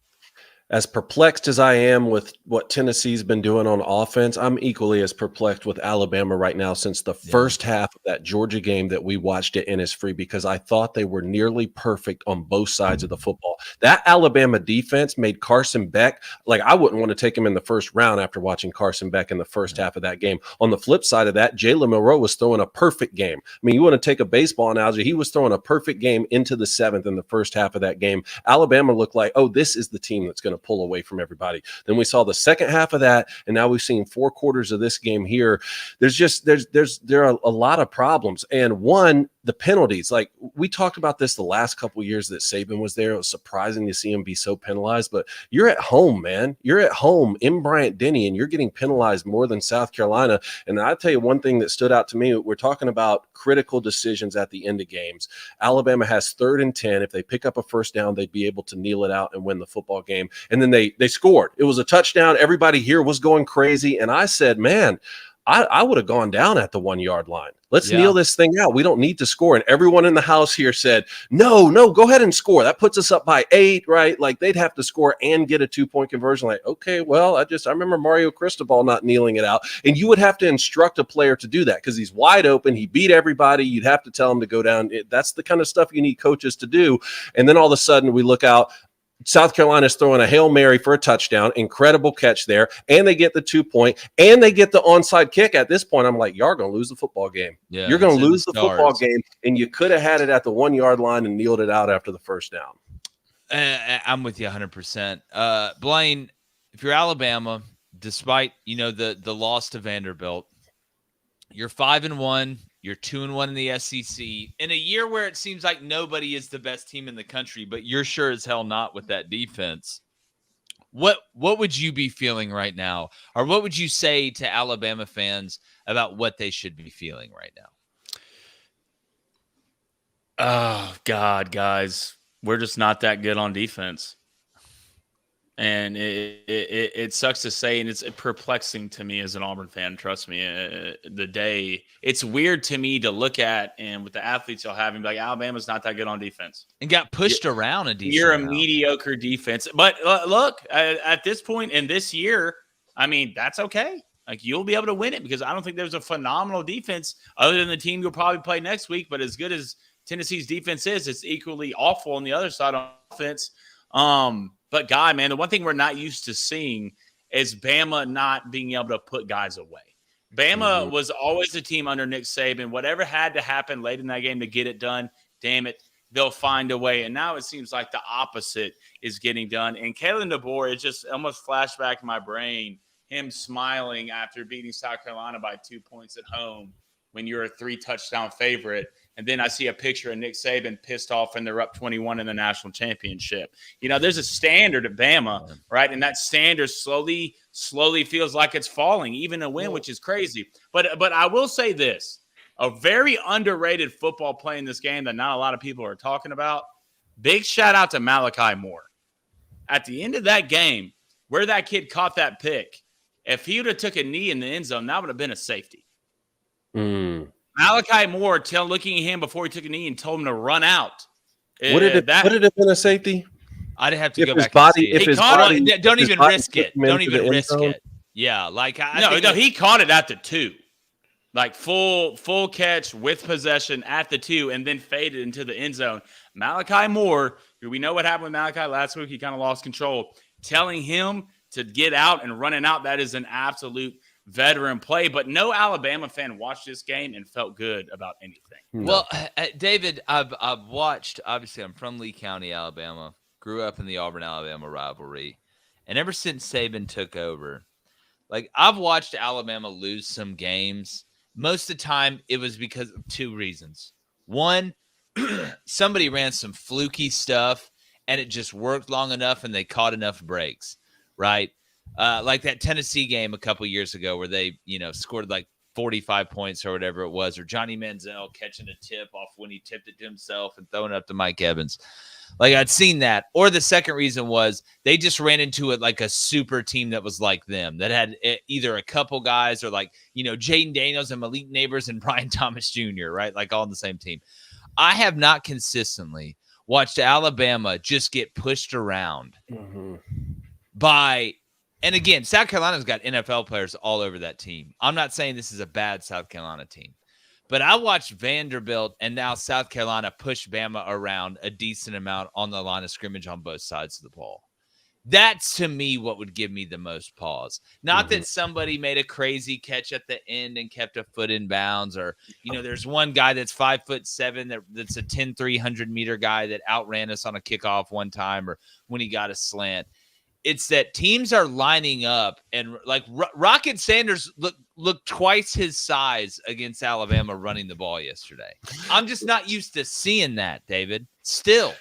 As perplexed as I am with what Tennessee's been doing on offense, I'm equally as perplexed with Alabama right now since the first half of that Georgia game that we watched at Innisfree, because I thought they were nearly perfect on both sides of the football. That Alabama defense made Carson Beck, like, I wouldn't want to take him in the first round after watching Carson Beck in the first half of that game. On the flip side of that, Jalen Milroe was throwing a perfect game. I mean, you want to take a baseball analogy, he was throwing a perfect game into the seventh in the first half of that game. Alabama looked like, oh, this is the team that's going to pull away from everybody. Then we saw the second half of that, and now we've seen 4 quarters of this game here. There are a lot of problems. And one, the penalties. Like, we talked about this the last couple of years that Saban was there. It was surprising to see him be so penalized, but you're at home, man. You're at home in Bryant-Denny, and you're getting penalized more than South Carolina. And I'll tell you one thing that stood out to me. We're talking about critical decisions at the end of games. Alabama has 3rd and 10. If they pick up a first down, they'd be able to kneel it out and win the football game. And then they scored. It was a touchdown. Everybody here was going crazy. And I said, man, I would have gone down at the 1 yard line. Let's kneel this thing out. We don't need to score. And everyone in the house here said, no, go ahead and score. That puts us up by 8, right? Like, they'd have to score and get a 2-point conversion. Like, okay, well, I remember Mario Cristobal not kneeling it out. And you would have to instruct a player to do that because he's wide open. He beat everybody. You'd have to tell him to go down. That's the kind of stuff you need coaches to do. And then all of a sudden we look out, South Carolina's throwing a Hail Mary for a touchdown. Incredible catch there. And they get the 2-point, and they get the onside kick. At this point, I'm like, you're going to lose the football game. Yeah, you're going to lose the football game, and you could have had it at the 1 yard line and kneeled it out after the first down. I'm with you 100%. Blaine, if you're Alabama, despite, the loss to Vanderbilt, you're 5-1. You're 2-1 in the SEC in a year where it seems like nobody is the best team in the country, but you're sure as hell not with that defense. What would you be feeling right now? Or what would you say to Alabama fans about what they should be feeling right now? Oh, God, guys. We're just not that good on defense. And it sucks to say, and it's perplexing to me as an Auburn fan. Trust me, it's weird to me to look at, and with the athletes you'll have, and be like, Alabama's not that good on defense, and got pushed around a decent. You're a mediocre defense, but look, at this point in this year, I mean, that's okay. Like, you'll be able to win it because I don't think there's a phenomenal defense other than the team you'll probably play next week. But as good as Tennessee's defense is, it's equally awful on the other side on offense. But, God, man, the one thing we're not used to seeing is Bama not being able to put guys away. Bama was always the team under Nick Saban. Whatever had to happen late in that game to get it done, damn it, they'll find a way. And now it seems like the opposite is getting done. And Kalen DeBoer, it just almost flashed back in my brain, him smiling after beating South Carolina by 2 points at home when you're a 3-touchdown favorite. And then I see a picture of Nick Saban pissed off and they're up 21 in the national championship. There's a standard at Bama, right? And that standard slowly feels like it's falling, even a win, which is crazy. But I will say this, a very underrated football play in this game that not a lot of people are talking about. Big shout out to Malachi Moore. At the end of that game, where that kid caught that pick, if he would have took a knee in the end zone, that would have been a safety. Malachi Moore looking at him before he took a knee and told him to run out. Would it have been a safety? I'd have to go back and see. If his body, don't even risk it. Don't even risk it. Yeah, like he caught it at the 2. Like full catch with possession at the 2 and then faded into the end zone. Malachi Moore, we know what happened with Malachi last week. He kind of lost control. Telling him to get out and running out, that is an absolute veteran play. But no Alabama fan watched this game and felt good about anything. Well, David, I've watched, obviously I'm from Lee County, Alabama, grew up in the Auburn-Alabama rivalry. And ever since Saban took over, like, I've watched Alabama lose some games, Most of the time, it was because of two reasons. One, somebody ran some fluky stuff, and it just worked long enough, and they caught enough breaks, right? Like that Tennessee game a couple years ago where they, scored like 45 points or whatever it was, or Johnny Manziel catching a tip off when he tipped it to himself and throwing it up to Mike Evans. Like I'd seen that. Or the second reason was they just ran into it like a super team that was like them, that had either a couple guys or like, Jaden Daniels and Malik Neighbors and Brian Thomas Jr., right? Like all on the same team. I have not consistently watched Alabama just get pushed around by, and again, South Carolina's got NFL players all over that team. I'm not saying this is a bad South Carolina team, but I watched Vanderbilt and now South Carolina push Bama around a decent amount on the line of scrimmage on both sides of the ball. That's, to me, what would give me the most pause. Not that somebody made a crazy catch at the end and kept a foot in bounds, or, there's one guy that's 5'7" that's a 10, 300-meter guy that outran us on a kickoff one time, or when he got a slant. It's that teams are lining up, and like Rocket Sanders looked twice his size against Alabama running the ball yesterday. I'm just not used to seeing that, David. Still.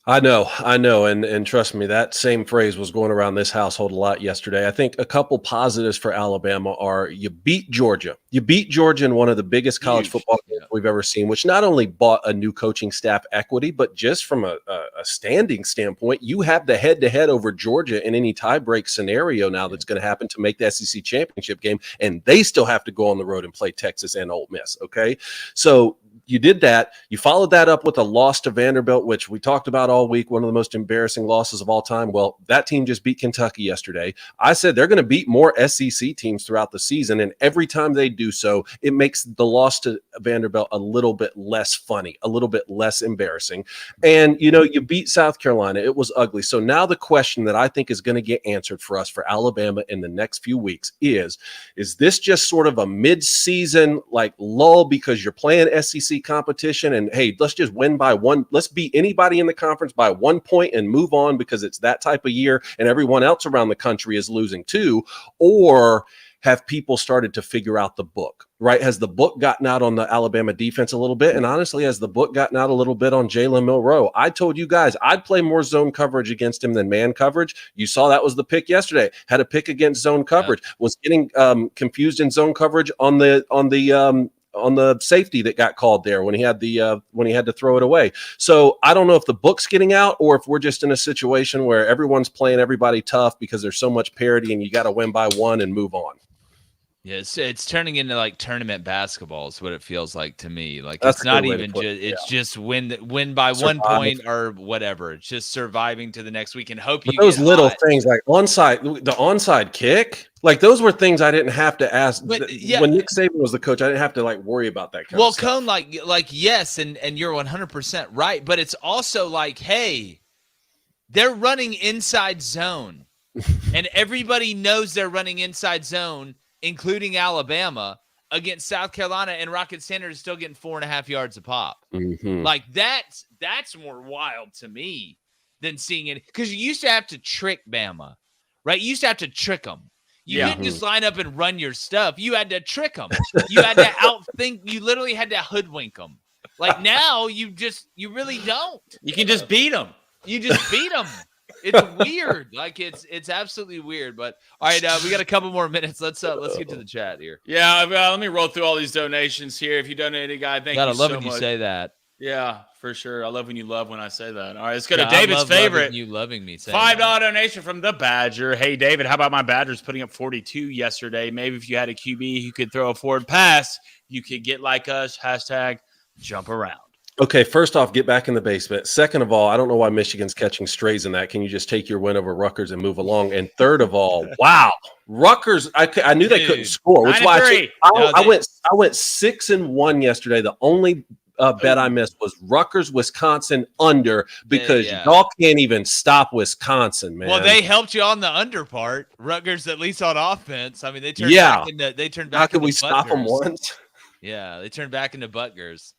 I know. And trust me, that same phrase was going around this household a lot yesterday. I think a couple positives for Alabama are you beat Georgia. You beat Georgia in one of the biggest college football games we've ever seen, which not only bought a new coaching staff equity, but just from a standing standpoint, you have the head-to-head over Georgia in any tie-break scenario now that's going to happen to make the SEC championship game, and they still have to go on the road and play Texas and Ole Miss, okay? So you did that. You followed that up with a loss to Vanderbilt, which we talked about all week, one of the most embarrassing losses of all time. Well, that team just beat Kentucky yesterday. I said they're going to beat more SEC teams throughout the season, and every time they do so, it makes the loss to Vanderbilt a little bit less funny, a little bit less embarrassing. And, you beat South Carolina. It was ugly. So now the question that I think is going to get answered for us for Alabama in the next few weeks is this just sort of a mid-season like lull because you're playing SEC competition and hey, let's just win by one, let's beat anybody in the conference by 1 point and move on because it's that type of year and everyone else around the country is losing too? Or have people started to figure out the book, right? Has the book gotten out on the Alabama defense a little bit? And honestly, has the book gotten out a little bit on Jalen Milroe? I told you guys I'd play more zone coverage against him than man coverage. You saw that was the pick yesterday. Had a pick against zone coverage. Was getting confused in zone coverage on the safety that got called there when he had to throw it away. So I don't know if the book's getting out or if we're just in a situation where everyone's playing everybody tough because there's so much parity and you got to win by one and move on. Yes, it's turning into like tournament basketball is what it feels like to me. Like that's it's not even just just win by Survive. 1 point or whatever. It's just surviving to the next week and hope but you those get little hot. things like the onside kick, like those were things I didn't have to ask. But, when Nick Saban was the coach, I didn't have to like worry about that kind of stuff. Cone, like yes, and you're 100% right, but it's also like, hey, they're running inside zone, and everybody knows they're running inside zone, including Alabama, against South Carolina, and Rocket Sanders is still getting 4.5 yards a pop. Like that's more wild to me than seeing it, because you used to have to trick Bama, right? You used to have to trick them. You couldn't just line up and run your stuff. You had to trick them. You had to outthink. You literally had to hoodwink them. Like now, you really don't. You can just beat them. You just beat them. It's weird. Like it's absolutely weird. But all right, we got a couple more minutes. Let's get to the chat here. Yeah, let me roll through all these donations here. If you donated, guy, thank you so much. I love when you say that. Yeah, for sure. I love when you love when I say that. All right, let's go to David's favorite. You loving me saying $5 donation from the Badger. Hey, David, how about my Badgers putting up 42 yesterday? Maybe if you had a QB who could throw a forward pass, you could get like us. #jump around. Okay, first off, get back in the basement. Second of all, I don't know why Michigan's catching strays in that. Can you just take your win over Rutgers and move along? And third of all, wow, Rutgers! I knew they couldn't score, which is why I went 6-1 yesterday. The only bet I missed was Rutgers, Wisconsin under, because y'all can't even stop Wisconsin, man. Well, they helped you on the under part. Rutgers, at least on offense. I mean, they turned back into How could we stop them once? Yeah, they turned back into Butgers.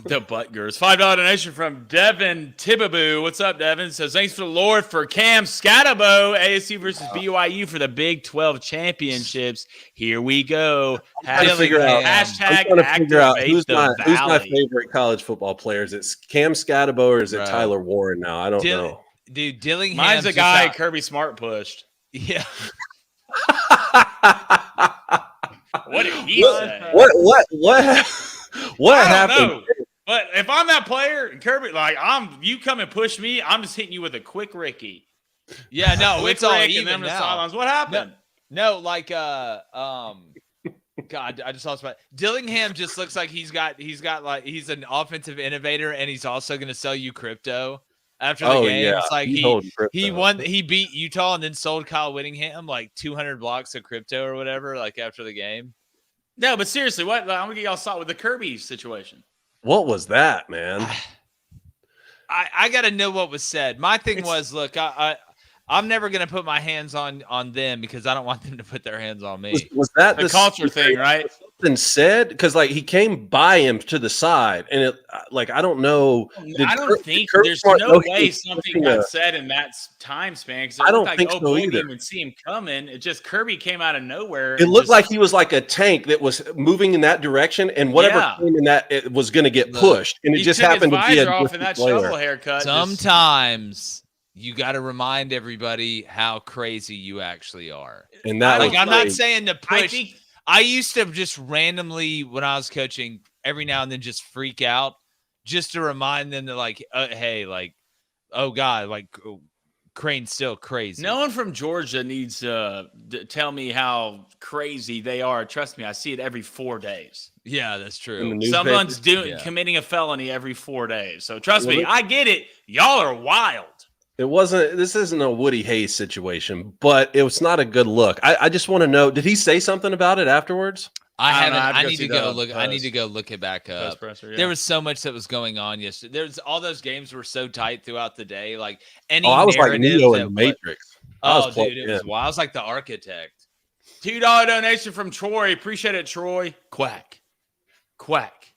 The butt girls. $5 donation from Devin Tibaboo. What's up, Devin? Says, thanks for the Lord for Cam Scatabo, ASU versus BYU for the Big 12 championships. Here we go. I'm trying to figure out Activate who's my favorite college football player. Is it Cam Scatabo or is it Tyler Warren now? I don't know. Dude, Dillingham. Mine's a guy Kirby Smart pushed. Yeah. What did he say? What happened? Know. But if I'm that player and Kirby, you come and push me, I'm just hitting you with a quick Ricky. Yeah, no, it's all even now. sidelines. What happened? No, God, I just lost my. Dillingham just looks like he's an offensive innovator, and he's also going to sell you crypto after the game. Yeah. It's like he beat Utah and then sold Kyle Whittingham like 200 blocks of crypto or whatever, like after the game. No, but seriously, what? I'm gonna get y'all saw with the Kirby situation. What was that, man? I got to know what was said. My thing was, look, I'm never going to put my hands on them because I don't want them to put their hands on me. Was that the culture thing, right? Something said because he came by him to the side, and it I don't know. I don't think there's no way something got said in that time span. Because I don't think so either. Didn't even see him coming. It just Kirby came out of nowhere. It looked like he was like a tank that was moving in that direction, and whatever came in that it was going to get pushed, and it just happened to be a off in that shovel haircut. Sometimes you got to remind everybody how crazy you actually are. And that I'm not saying to push. I used to just randomly, when I was coaching, every now and then just freak out just to remind them that hey, oh God, Crane's still crazy. No one from Georgia needs to tell me how crazy they are. Trust me, I see it every 4 days. Yeah, that's true. Someone's committing a felony every 4 days. So trust me, I get it. Y'all are wild. This isn't a Woody Hayes situation, but it was not a good look. I just want to know, did he say something about it afterwards? I haven't. I need to go look. I need to go look it back up. There was so much that was going on yesterday. There's all those games were so tight throughout the day. I was like Neo in the Matrix. Dude, it was wild. I was like the architect. $2 donation from Troy. Appreciate it, Troy. Quack, quack,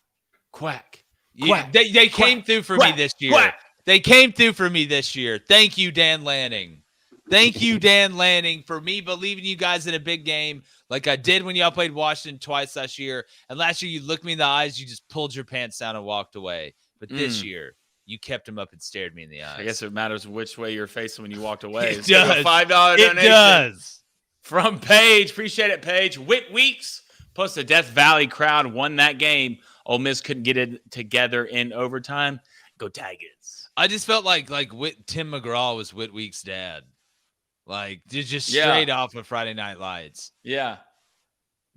quack. Quack. They came through for me this year. Quack. They came through for me this year. Thank you, Dan Lanning. Thank you, Dan Lanning, for me believing you guys in a big game like I did when y'all played Washington twice last year. And last year, you looked me in the eyes, you just pulled your pants down and walked away. But this year, you kept them up and stared me in the eyes. I guess it matters which way you're facing when you walked away. It does. $5 donation. It does. From Paige. Appreciate it, Paige. Whit Weeks plus the Death Valley crowd won that game. Ole Miss couldn't get it together in overtime. Go Tigers. I just felt like Tim McGraw was Whit Weeks' dad. Just straight off of Friday Night Lights. Yeah.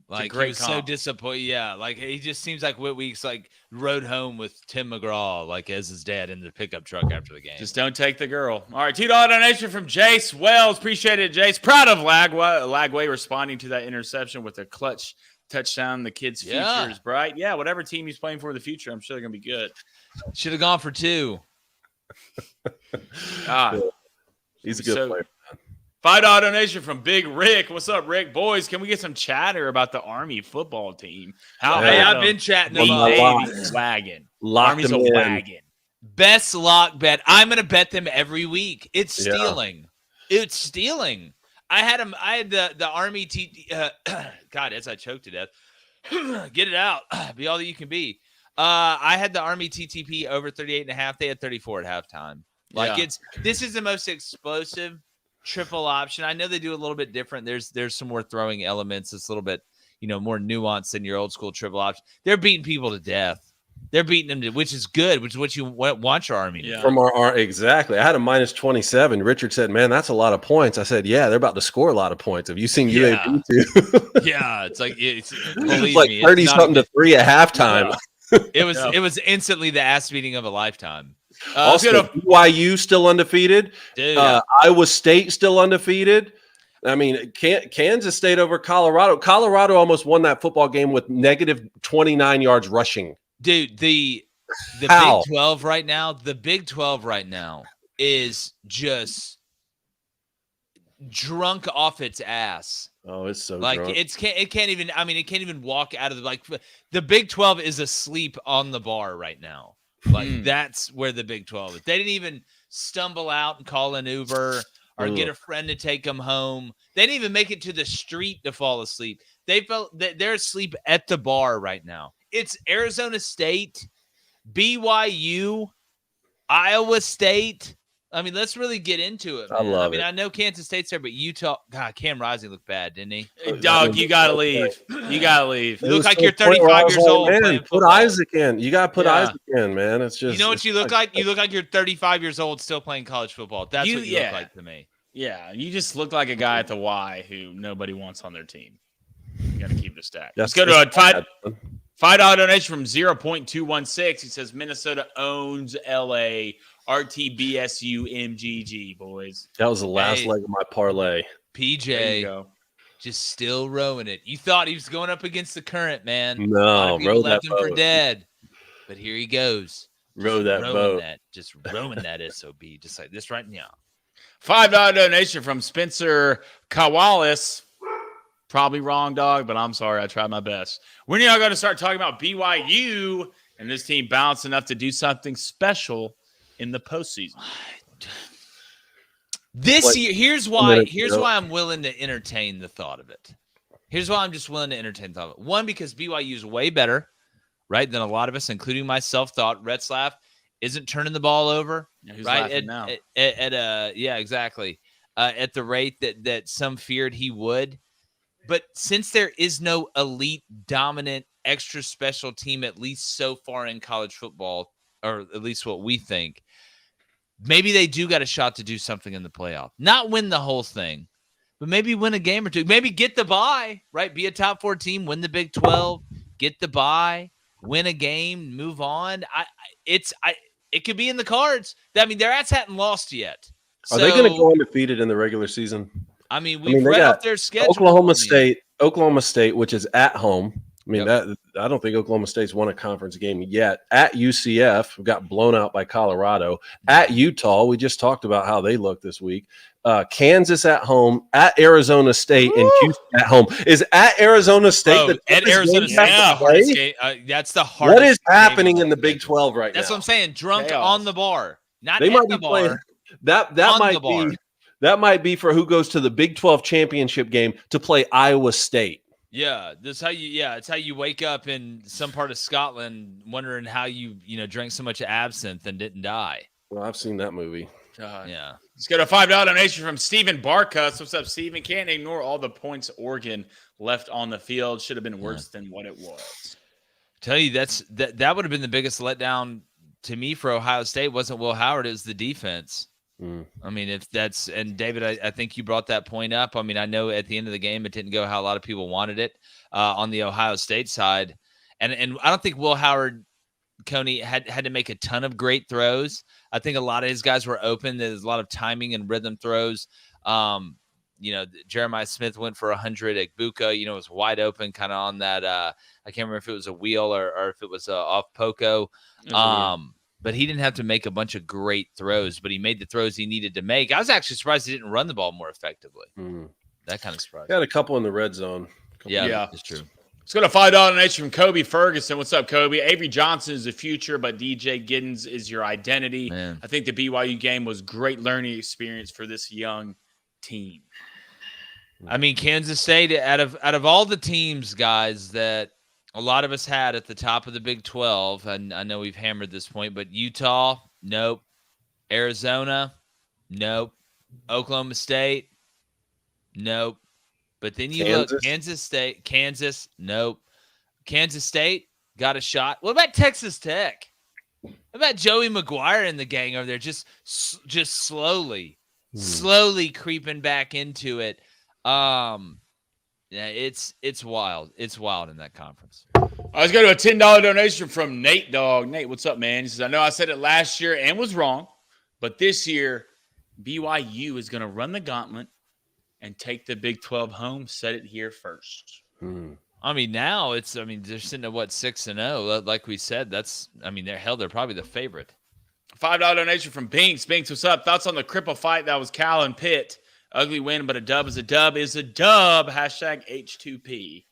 He was so disappointed. Yeah. He just seems like Whit Weeks rode home with Tim McGraw as his dad in the pickup truck after the game. Just don't take the girl. All right, $2 donation from Jace Wells. Appreciate it, Jace. Proud of Lagway responding to that interception with a clutch touchdown. The kid's future is bright. Yeah, whatever team he's playing for in the future, I'm sure they're going to be good. Should have gone for 2. He's a good player. $5 donation from Big Rick. What's up, Rick? Boys, can we get some chatter about the Army football team? I've been chatting about wagon. Army's a wagon. Best lock bet. I'm going to bet them every week. It's stealing. Yeah. It's stealing. I had the Army God, as I choked to death. Get it out. Be all that you can be. I had the Army TTP over 38.5. They had 34 at halftime. This is the most explosive triple option. I know they do a little bit different. There's some more throwing elements. It's a little bit, more nuanced than your old school triple option. They're beating people to death. They're beating them to, which is good, which is what you want your Army to do. From our exactly. I had a -27. Richard said, "Man, that's a lot of points." I said, "Yeah, they're about to score a lot of points. Have you seen UAB too?" Yeah, it's like it's 30-something to 3 at halftime. Yeah. It was instantly the ass beating of a lifetime. Also, BYU still undefeated. Iowa State still undefeated. I mean, Kansas State over Colorado. Colorado almost won that football game with -29 yards rushing. Dude, the Big 12 right now. The Big 12 right now is just drunk off its ass. Oh, it's so Like drunk. it can't even. I mean, it can't even walk out of the Big 12 is asleep on the bar right now. Like that's where the Big 12 is. They didn't even stumble out and call an Uber or get a friend to take them home. They didn't even make it to the street to fall asleep. They felt that they're asleep at the bar right now. It's Arizona State, BYU, Iowa State. I mean, let's really get into it, man. I mean, I know Kansas State's there, but Utah, God, Cam Rising looked bad, didn't he? Dog, you got to leave. You got to leave. You look like you're 35 years old. Man, put Isaac in. You got to put Isaac in, man. It's just. You know what you look like? You look like you're 35 years old still playing college football. That's what you look like to me. Yeah, you just look like a guy at the Y who nobody wants on their team. You got to keep the stack. Let's go to a $5 donation from 0.216. He says Minnesota owns LA. RTBSU MGG, boys. That was the last leg of my parlay. PJ just still rowing it. You thought he was going up against the current, man. No, row that boat. For dead. But here he goes. Row that boat. Just rowing that SOB, just like this right now. $5 donation from Spencer Kawalis. Probably wrong, dog, but I'm sorry. I tried my best. When are y'all going to start talking about BYU and this team balanced enough to do something special in the postseason? This year, here's why I'm willing to entertain the thought of it. Here's why I'm just willing to entertain the thought of it. One, because BYU is way better, right, than a lot of us, including myself, thought. Retzlaff isn't turning the ball over, right? Exactly. At the rate that some feared he would. But since there is no elite, dominant, extra special team, at least so far in college football, or at least what we think, maybe they do got a shot to do something in the playoff. Not win the whole thing, but maybe win a game or two. Maybe get the bye, right? Be a top 4 team, win the Big 12, get the bye, win a game, move on. It could be in the cards. I mean, their ass hadn't lost yet. Are they going to go undefeated in the regular season? I mean, we've read off their schedule. Oklahoma State, which is at home. I mean, I don't think Oklahoma State's won a conference game yet. At UCF, got blown out by Colorado. At Utah, we just talked about how they look this week. Kansas at home. At Arizona State. And Houston at home. Is at Arizona State at Arizona State? That's the hardest. What is happening in the Big 12 right now? That's what I'm saying. Drunk on the bar, not they at might the be bar. Playing, that might be for who goes to the Big 12 championship game to play Iowa State. Yeah, it's how you wake up in some part of Scotland wondering how you drank so much absinthe and didn't die. Well, I've seen that movie. Yeah. Let's get a $5 donation from Stephen Barkus. What's up, Stephen? Can't ignore all the points Oregon left on the field. Should have been worse than what it was. Tell you that would have been the biggest letdown to me for Ohio State. Wasn't Will Howard, it was the defense. I mean, if that's, and David, I think you brought that point up. I mean, I know at the end of the game, it didn't go how a lot of people wanted it on the Ohio State side. And I don't think Will Howard, Coney, had to make a ton of great throws. I think a lot of his guys were open. There's a lot of timing and rhythm throws. Jeremiah Smith went for 100. Egbuka, was wide open kind of on that. I can't remember if it was a wheel or if it was off Poco. But he didn't have to make a bunch of great throws, but he made the throws he needed to make. I was actually surprised he didn't run the ball more effectively. That kind of surprised me. Got a couple in the red zone. Yeah, that's true. Let's go to $5 donation from Kobe Ferguson. What's up, Kobe? Avery Johnson is the future, but DJ Giddens is your identity. Man. I think the BYU game was great learning experience for this young team. I mean, Kansas State, out of all the teams, guys, that a lot of us had at the top of the Big 12, and I know we've hammered this point, but Utah, nope. Arizona, nope. Oklahoma State, nope. But then you look, Kansas, nope. Kansas State got a shot. What about Texas Tech? What about Joey McGuire and the gang over there just slowly creeping back into it? Yeah, it's wild. It's wild in that conference. Let's go to a $10 donation from Nate Dog. Nate, what's up, man? He says, I know I said it last year and was wrong, but this year, BYU is going to run the gauntlet and take the Big 12 home, set it here first. I mean, now they're sitting at 6-0. Like we said, they're probably the favorite. $5 donation from Binks. Binks, what's up? Thoughts on the cripple fight that was Cal and Pitt? Ugly win, but a dub is a dub is a dub. Hashtag H2P.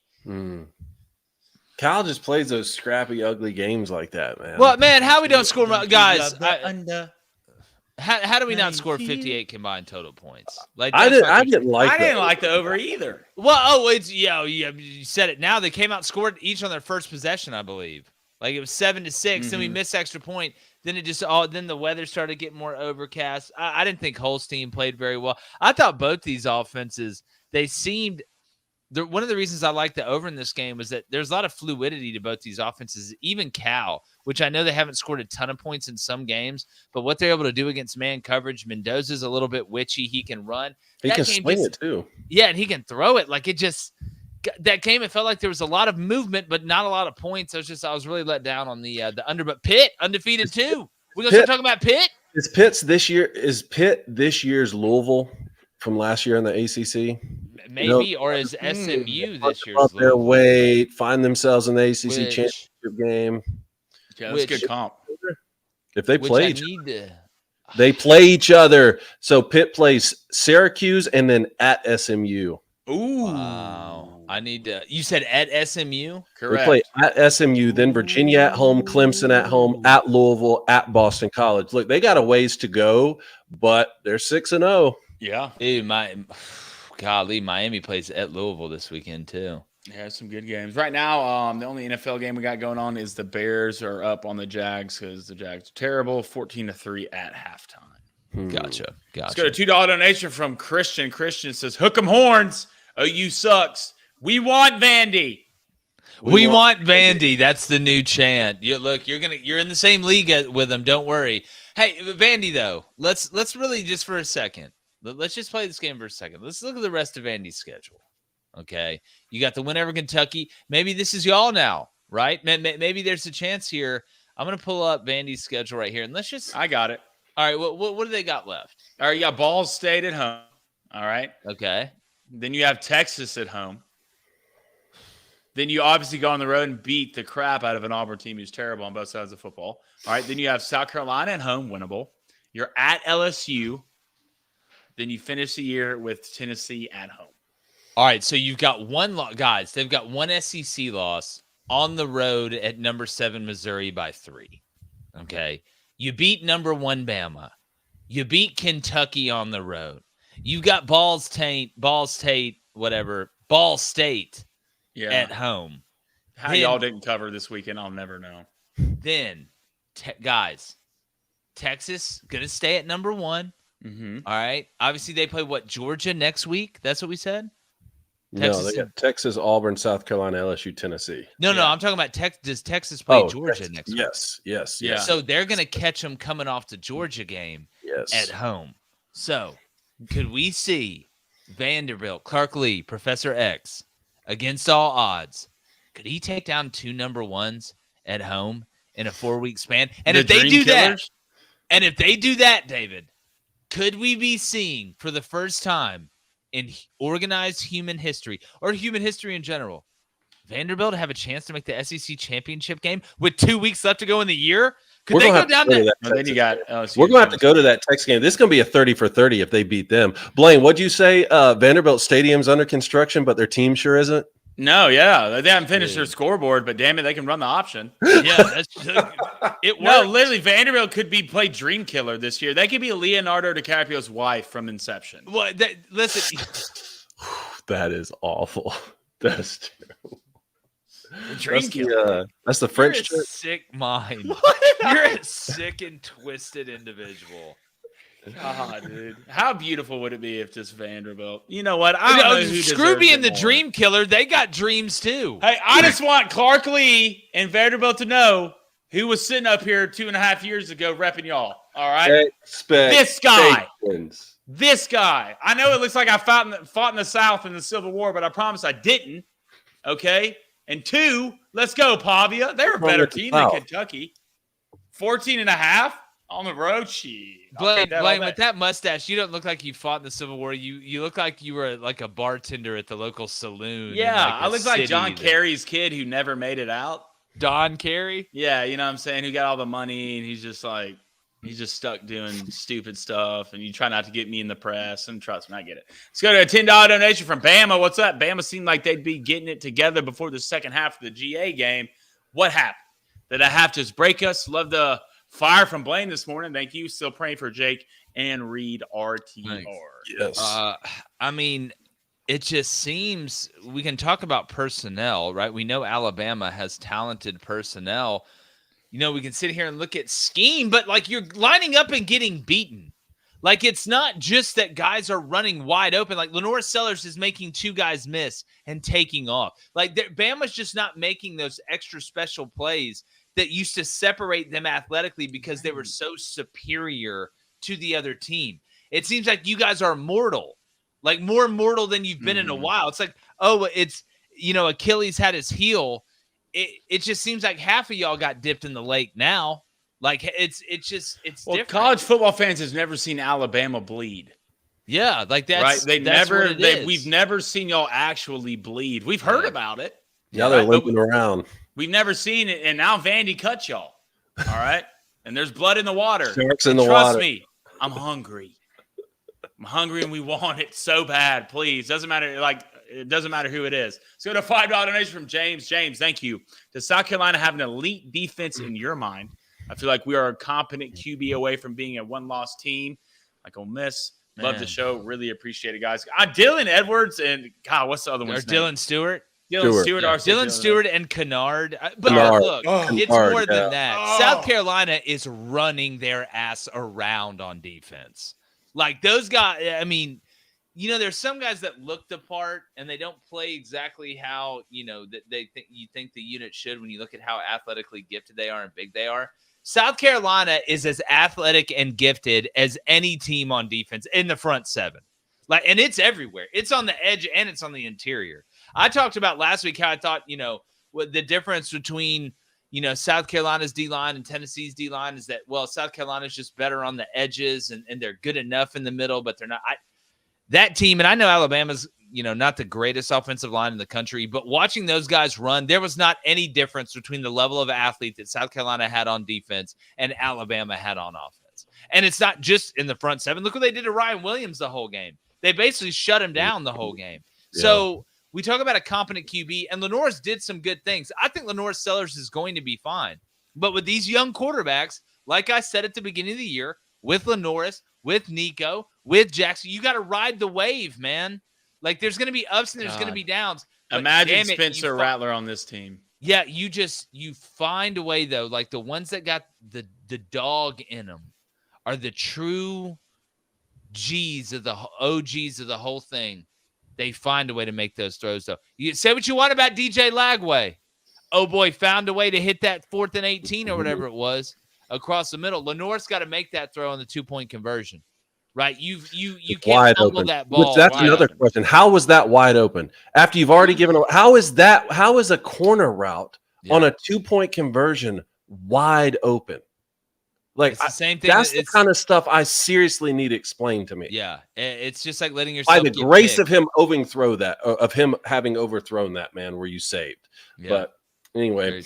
Cal just plays those scrappy, ugly games like that, man. Well, man, how we don't score, guys? How do we not score 58 combined total points? Like I didn't like I didn't like the over either. Well, it's you said it now. They came out and scored each on their first possession, I believe. Like it was 7-6, then we missed extra point. Then then the weather started getting more overcast. I didn't think Holstein played very well. I thought both these offenses, they seemed. One of the reasons I like the over in this game was that there's a lot of fluidity to both these offenses. Even Cal, which I know they haven't scored a ton of points in some games, but what they're able to do against man coverage, Mendoza's a little bit witchy. He can run. He can swing it too. Yeah, and he can throw it. Like that game, it felt like there was a lot of movement, but not a lot of points. I was really let down on the under. But Pitt undefeated too. We're gonna start talking about Pitt. Is Pitt this year's Louisville from last year in the ACC? Maybe, or is SMU this year's Louisville? Their weight, find themselves in the ACC championship game. Yeah, that's a good comp. If they play they play each other. So Pitt plays Syracuse and then at SMU. Ooh. Wow. You said at SMU? Correct. They play at SMU, then Virginia at home, Clemson at home, at Louisville, at Boston College. Look, they got a ways to go, but they're 6-0. Yeah. Dude, Miami plays at Louisville this weekend too. Yeah, some good games. Right now, the only NFL game we got going on is the Bears are up on the Jags because the Jags are terrible, 14-3 at halftime. Gotcha. Let's go to $2 donation from Christian. Christian says, "Hook 'em horns. OU sucks. We want Vandy. We want Vandy. That's the new chant. You're in the same league with them. Don't worry. Hey, Vandy though. Let's really just for a second. Let's just play this game for a second. Let's look at the rest of Vandy's schedule. Okay, you got the win over Kentucky. Maybe this is y'all now, right? Maybe there's a chance here. I'm gonna pull up Vandy's schedule right here, and let's just. I got it. All right, what do they got left? All right, you got Ball State at home. All right. Okay. Then you have Texas at home. Then you obviously go on the road and beat the crap out of an Auburn team who's terrible on both sides of football. All right. Then you have South Carolina at home, winnable. You're at LSU. Then you finish the year with Tennessee at home. All right. So you've got guys. They've got one SEC loss on the road at number 7 Missouri by 3. Okay. You beat number 1 Bama. You beat Kentucky on the road. You got Ball State at home. How y'all didn't cover this weekend, I'll never know. Then, guys, Texas going to stay at number 1. Mm-hmm. All right. Obviously, they play Georgia next week? That's what we said? No, they got Texas, Auburn, South Carolina, LSU, Tennessee. No, I'm talking about Does Texas play Georgia next week? Yes. Yeah. So they're going to catch them coming off the Georgia game at home. So could we see Vanderbilt, Clark Lee, Professor X, against all odds, could he take down 2 number 1s at home in a 4-week span? And if they do that, David, could we be seeing for the first time in organized human history or human history in general, Vanderbilt have a chance to make the SEC championship game with 2 weeks left to go in the year? Could they go down there? Then you got LSU. We're going to have to go to that Texas game. This is going to be a 30 for 30 if they beat them. Blaine, what'd you say? Vanderbilt Stadium's under construction, but their team sure isn't? No, yeah. They haven't finished their scoreboard, but damn it, they can run the option. Yeah, it works. No, literally, Vanderbilt could play Dream Killer this year. They could be Leonardo DiCaprio's wife from Inception. Well, listen. That is awful. That's terrible. Dream Killer. That's the French. You're a sick mind. You're a sick and twisted individual. God, dude. How beautiful would it be if just Vanderbilt? You know what? I don't know who screw being the more. Dream Killer. They got dreams too. Hey, I just want Clark Lee and Vanderbilt to know who was sitting up here 2.5 years ago repping y'all. All right? This guy. This guy. I know it looks like I fought in the South in the Civil War, but I promise I didn't. Okay? And 2, let's go, Pavia. They're a better team than Kentucky. 14.5 on the road. Blaine, with that mustache, you don't look like you fought in the Civil War. You look like you were like a bartender at the local saloon. Yeah, I look like John Kerry's kid who never made it out. Don Kerry? Yeah, you know what I'm saying? Who got all the money, and he's just like, He's just stuck doing stupid stuff, and you try not to get me in the press, and trust me, I get it. Let's go to a $10 donation from Bama. What's up? Bama seemed like they'd be getting it together before the second half of the GA game. What happened? Did I have to break us? Love the fire from Blaine this morning. Thank you. Still praying for Jake and Reed RTR. Yes. I mean, it just seems we can talk about personnel, right? We know Alabama has talented personnel. You know, we can sit here and look at scheme, but like you're lining up and getting beaten. Like it's not just that guys are running wide open. Like Lenore Sellers is making two guys miss and taking off. Like Bama's just not making those extra special plays that used to separate them athletically because they were so superior to the other team. It seems like you guys are mortal, like more mortal than you've been in a while. It's like, oh, it's, you know, Achilles had his heel. It just seems like half of y'all got dipped in the lake now. Like it's different. College football fans has never seen Alabama bleed. Yeah, like that's right. We've never seen y'all actually bleed. We've heard about it. Now they're limping around. We've never seen it, and now Vandy cut y'all. All right, and there's blood in the water. Sharks in the water. Trust me, I'm hungry. I'm hungry, and we want it so bad. Please, doesn't matter. Like. It doesn't matter who it is. Let's go to a $5 donation from James. James, thank you. Does South Carolina have an elite defense in your mind? I feel like we are a competent QB away from being a one-loss team like Ole Miss. Love the show. Really appreciate it, guys. Dylan Edwards and God, what's the other one? Dylan Stewart. Dylan Stewart and Kennard. But Kennard. look, it's more than that. South Carolina is running their ass around on defense. Like those guys, I mean, you know, there's some guys that look the part and they don't play exactly how, you know, that you think the unit should when you look at how athletically gifted they are and big they are. South Carolina is as athletic and gifted as any team on defense in the front seven. Like, and it's everywhere. It's on the edge and it's on the interior. I talked about last week how I thought, you know, what the difference between, you know, South Carolina's D-line and Tennessee's D-line is that, well, South Carolina's just better on the edges and they're good enough in the middle, but they're not. That team, and I know Alabama's, you know, not the greatest offensive line in the country, but watching those guys run, there was not any difference between the level of athlete that South Carolina had on defense and Alabama had on offense. And it's not just in the front seven. Look what they did to Ryan Williams the whole game. They basically shut him down the whole game. Yeah. So we talk about a competent QB, and Lenore's did some good things. I think Lenore Sellers is going to be fine. But with these young quarterbacks, like I said at the beginning of the year, with Lenoris, with Nico, with Jackson, you got to ride the wave, man. Like there's going to be ups and there's going to be downs. Imagine Spencer Rattler on this team. Yeah, you find a way though. Like the ones that got the dog in them are the true OGs of the whole thing. They find a way to make those throws though. You say what you want about DJ Lagway. Oh boy, found a way to hit that 4th and 18 or whatever it was across the middle. Lenore's got to make that throw on the 2-point conversion. Right, you can't fumble that ball. That's another question. How was that wide open? After you've already given, how is a corner route on a 2-point conversion wide open? Like it's the same thing. That's the kind of stuff I seriously need explained to me. Yeah, it's just like letting yourself. By the grace of him having overthrown that, man, were you saved? Yeah. But anyway.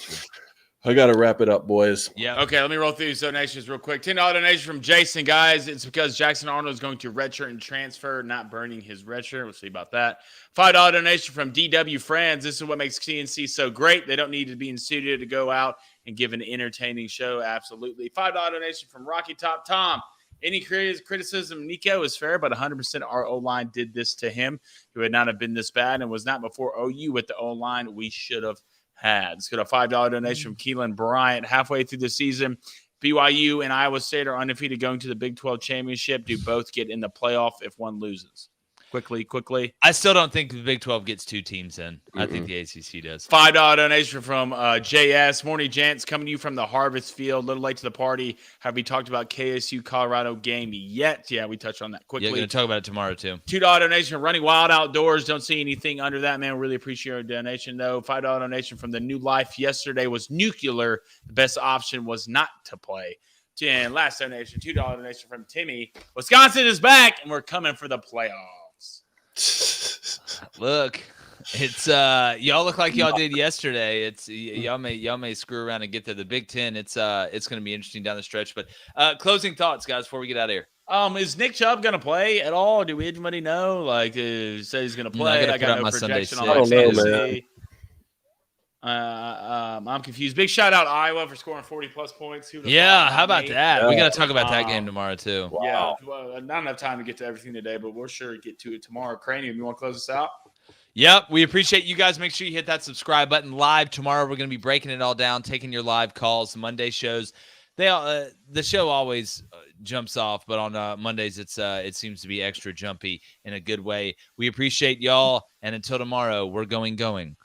I got to wrap it up, boys. Yeah. Okay, let me roll through these donations real quick. $10 donation from Jason, guys. It's because Jackson Arnold is going to redshirt and transfer, not burning his redshirt. We'll see about that. $5 donation from DW Friends. This is what makes CNC so great. They don't need to be in studio to go out and give an entertaining show. Absolutely. $5 donation from Rocky Top Tom. Any criticism, Nico, is fair, but 100% our O-line did this to him. He would not have been this bad and was not before OU with the O-line we should have had. Let's get a $5 donation from Keelan Bryant. Halfway through the season, BYU and Iowa State are undefeated going to the Big 12 championship. Do both get in the playoff if one loses? Quickly. I still don't think the Big 12 gets 2 teams in. I think the ACC does. $5 donation from JS. Morning, gents. Coming to you from the Harvest Field. A little late to the party. Have we talked about KSU Colorado game yet? Yeah, we touched on that quickly. Yeah, we're going to talk about it tomorrow, too. $2 donation from Running Wild Outdoors. Don't see anything under that, man. Really appreciate your donation, though. $5 donation from The New Life. Yesterday was nuclear. The best option was not to play. And last donation, $2 donation from Timmy. Wisconsin is back, and we're coming for the playoffs. Look, It's y'all look like y'all did yesterday. It's y'all may screw around and get to the Big Ten. It's going to be interesting down the stretch. But closing thoughts, guys, before we get out of here. Is Nick Chubb going to play at all? Do anybody know? Like, say he's going to play. I I got no my projection Sunday on I don't know, fantasy. I'm confused. Big shout out Iowa for scoring 40+ points. How about that? Yeah. We got to talk about that game tomorrow too. Wow. Yeah, well, not enough time to get to everything today, but we'll sure get to it tomorrow. Cranium, you want to close us out? Yep, we appreciate you guys. Make sure you hit that subscribe button. Live tomorrow, we're going to be breaking it all down, taking your live calls. Monday shows, the show always jumps off, but on Mondays it seems to be extra jumpy in a good way. We appreciate y'all, and until tomorrow, we're gone.